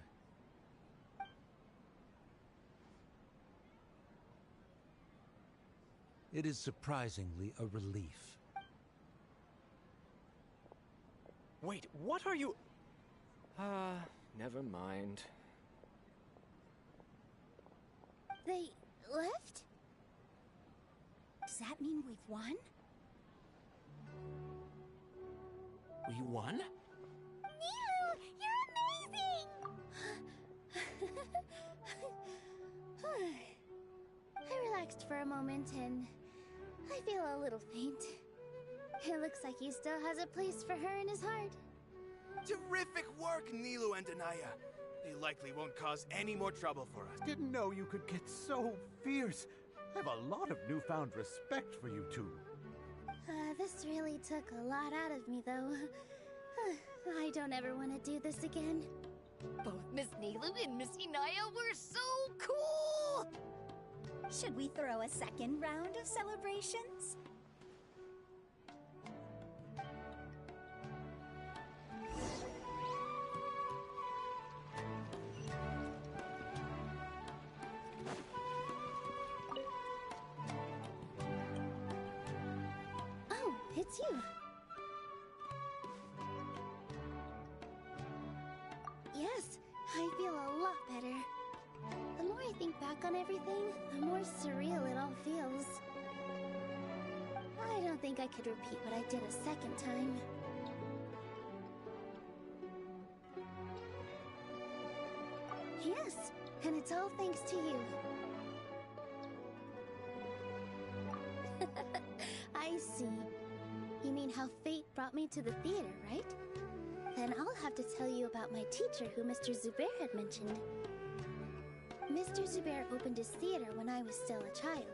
it is surprisingly a relief. Wait, what are you... never mind. They left? Does that mean we've won? We won? Nilou, you're amazing! I relaxed for a moment and I feel a little faint. It looks like he still has a place for her in his heart. Terrific work, Nilou and Anaya. They likely won't cause any more trouble for us. Didn't know you could get so fierce. I have a lot of newfound respect for you two. This really took a lot out of me, though. I don't ever want to do this again. Both Miss Nilou and Miss Inaya were so cool! Should we throw a second round of celebrations? Oh, it's you. Yes, I feel a lot better. The more I think back on everything, the more surreal it all feels. I don't think I could repeat what I did a second time. Yes, and it's all thanks to you. I see. You mean how fate brought me to the theater, right? Then I'll have to tell you about my teacher who Mr. Zubair had mentioned. Mr. Zubair opened his theater when I was still a child.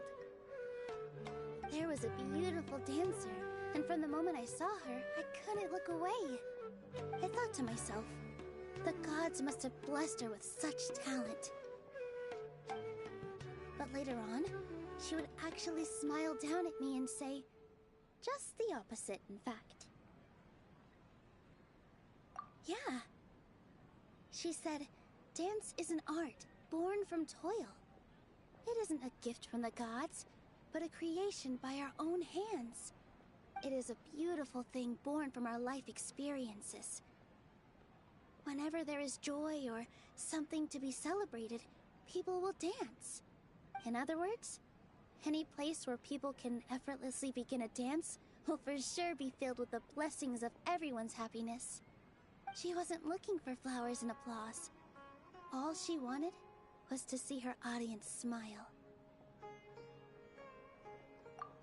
There was a beautiful dancer, and from the moment I saw her, I couldn't look away. I thought to myself, the gods must have blessed her with such talent. But later on, she would actually smile down at me and say, just the opposite, in fact. Yeah. She said, dance is an art born from toil. It isn't a gift from the gods, but a creation by our own hands. It is a beautiful thing born from our life experiences. Whenever there is joy or something to be celebrated, people will dance. In other words, any place where people can effortlessly begin a dance will for sure be filled with the blessings of everyone's happiness. She wasn't looking for flowers and applause. All she wanted was to see her audience smile.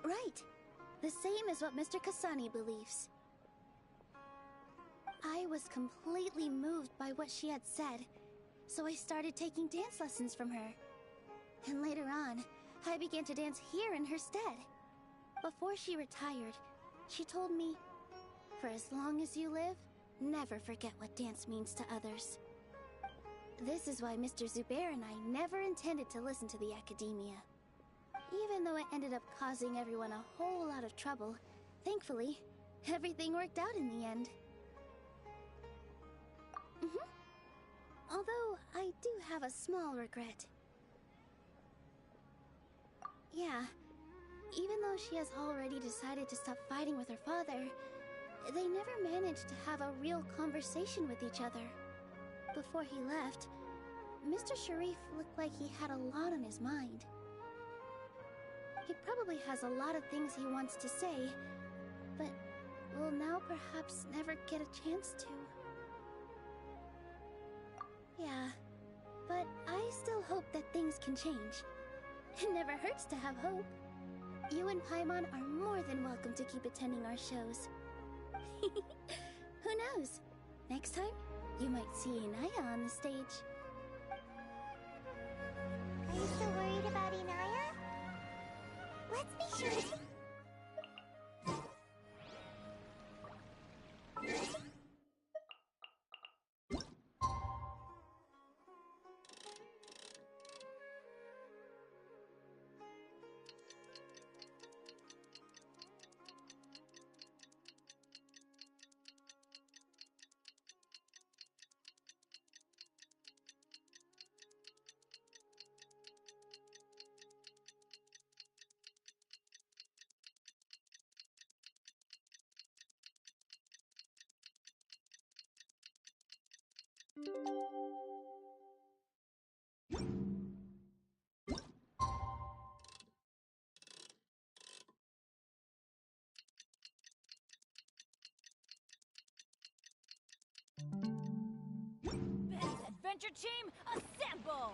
Right. The same as what Mr. Kasani believes. I was completely moved by what she had said, so I started taking dance lessons from her. And later on, I began to dance here in her stead. Before she retired, she told me, for as long as you live, never forget what dance means to others. This is why Mr. Zubair and I never intended to listen to the academia. Even though it ended up causing everyone a whole lot of trouble, thankfully, everything worked out in the end. Although, I do have a small regret. Yeah, even though she has already decided to stop fighting with her father, they never managed to have a real conversation with each other. Before he left, Mr. Sharif looked like he had a lot on his mind. He probably has a lot of things he wants to say, but will now perhaps never get a chance to. Yeah, but I still hope that things can change. It never hurts to have hope. You and Paimon are more than welcome to keep attending our shows. Who knows? Next time, you might see Inaya on the stage. Are you still worried about Inaya? Let's be sure to... Best Adventure Team, assemble!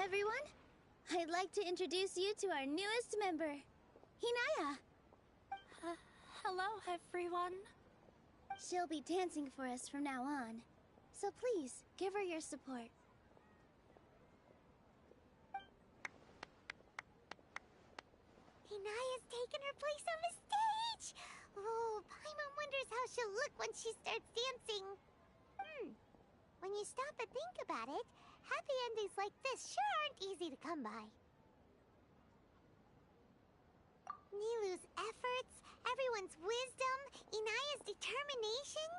Everyone, I'd like to introduce you to our newest member, Hinaya. Hello, everyone. She'll be dancing for us from now on, so please, give her your support. Inaya's taken her place on the stage! Oh, Paimon wonders how she'll look when she starts dancing. When you stop and think about it, happy endings like this sure aren't easy to come by. Nilou's efforts, everyone's wisdom, Inaya's determination.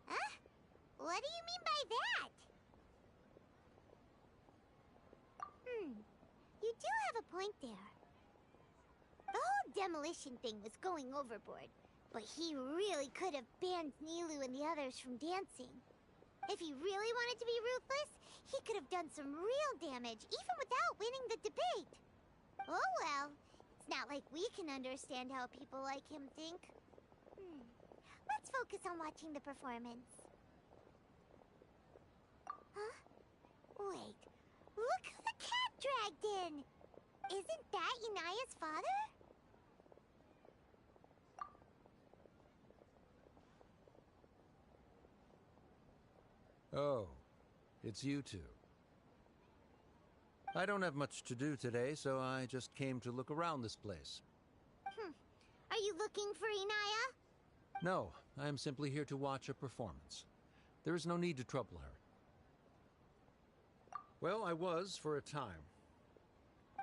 Huh? What do you mean by that? You do have a point there. The whole demolition thing was going overboard. But he really could have banned Nilou and the others from dancing. If he really wanted to be ruthless, he could have done some real damage, even without winning the debate. Oh well, it's not like we can understand how people like him think. Let's focus on watching the performance. Huh? Wait, look who the cat dragged in! Isn't that Inaya's father? Oh, it's you two. I don't have much to do today, so I just came to look around this place. Are you looking for Inaya? No, I am simply here to watch a performance. There is no need to trouble her. Well, I was for a time.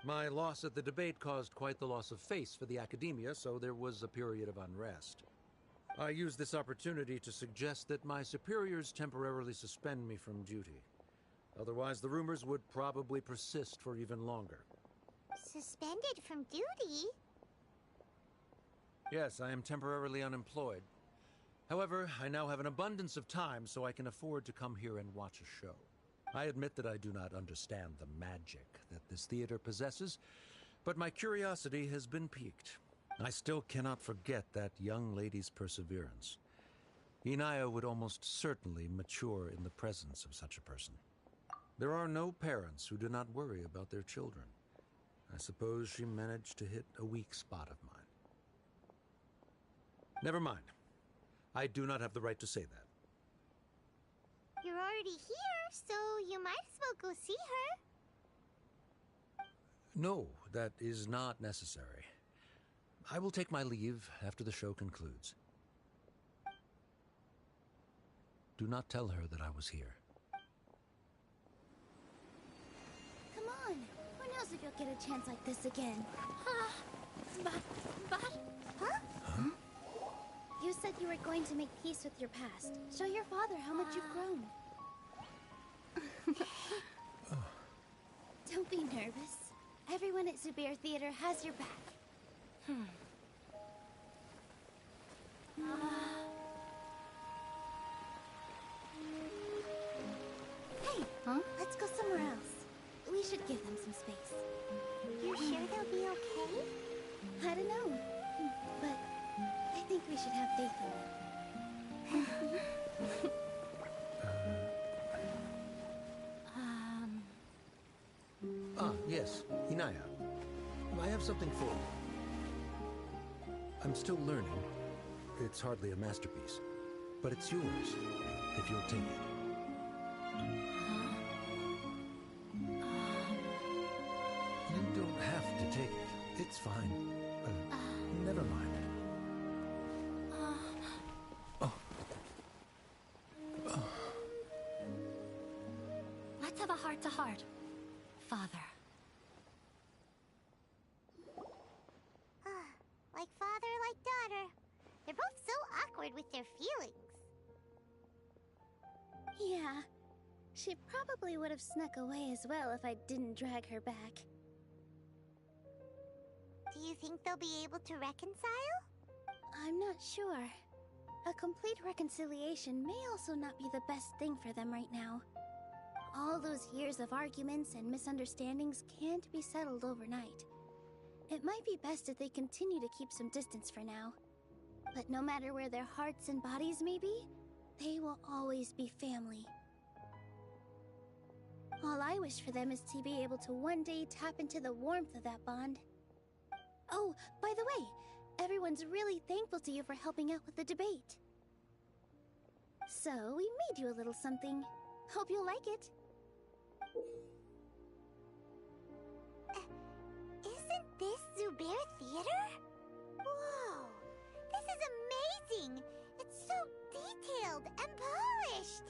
My loss at the debate caused quite the loss of face for the academia, so there was a period of unrest. I used this opportunity to suggest that my superiors temporarily suspend me from duty. Otherwise, the rumors would probably persist for even longer. Suspended from duty? Yes, I am temporarily unemployed. However, I now have an abundance of time, so I can afford to come here and watch a show. I admit that I do not understand the magic that this theater possesses, but my curiosity has been piqued. I still cannot forget that young lady's perseverance. Inaya would almost certainly mature in the presence of such a person. There are no parents who do not worry about their children. I suppose she managed to hit a weak spot of mine. Never mind. I do not have the right to say that. You're already here, so you might as well go see her. No, that is not necessary. I will take my leave after the show concludes. Do not tell her that I was here. Come on. Who knows if you'll get a chance like this again? But... Huh? Huh? You said you were going to make peace with your past. Show your father how much you've grown. Don't be nervous. Everyone at Zubair Theater has your back. Hey, let's go somewhere else. We should give them some space. You're sure they'll be okay? I don't know, but I think we should have faith in them. Yes, Inaya. I have something for you. I'm still learning. It's hardly a masterpiece, but it's yours, if you'll take it. You don't have to take it. It's fine. Never mind. Let's have a heart-to-heart, Father. Like father, like daughter. They're both so awkward with their feelings. Yeah. She probably would have snuck away as well if I didn't drag her back. Do you think they'll be able to reconcile? I'm not sure. A complete reconciliation may also not be the best thing for them right now. All those years of arguments and misunderstandings can't be settled overnight. It might be best if they continue to keep some distance for now. But no matter where their hearts and bodies may be, they will always be family. All I wish for them is to be able to one day tap into the warmth of that bond. Oh, by the way, everyone's really thankful to you for helping out with the debate. So, we made you a little something. Hope you'll like it. Isn't this Zubair Theater? Whoa! This is amazing! It's so detailed and polished!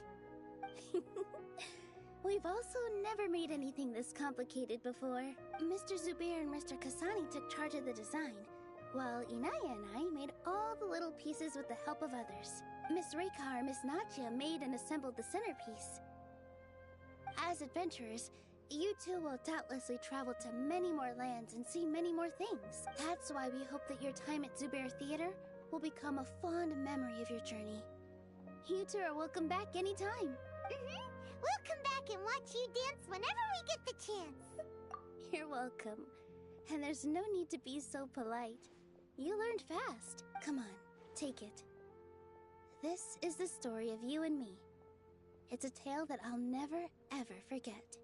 We've also never made anything this complicated before. Mr. Zubair and Mr. Kasani took charge of the design, while Inaya and I made all the little pieces with the help of others. Miss Reika or Miss Nadia made and assembled the centerpiece. As adventurers, you two will doubtlessly travel to many more lands and see many more things. That's why we hope that your time at Zubair Theater will become a fond memory of your journey. You two are welcome back anytime. We'll come back and watch you dance whenever we get the chance. You're welcome. And there's no need to be so polite. You learned fast. Come on, take it. This is the story of you and me. It's a tale that I'll never, ever forget.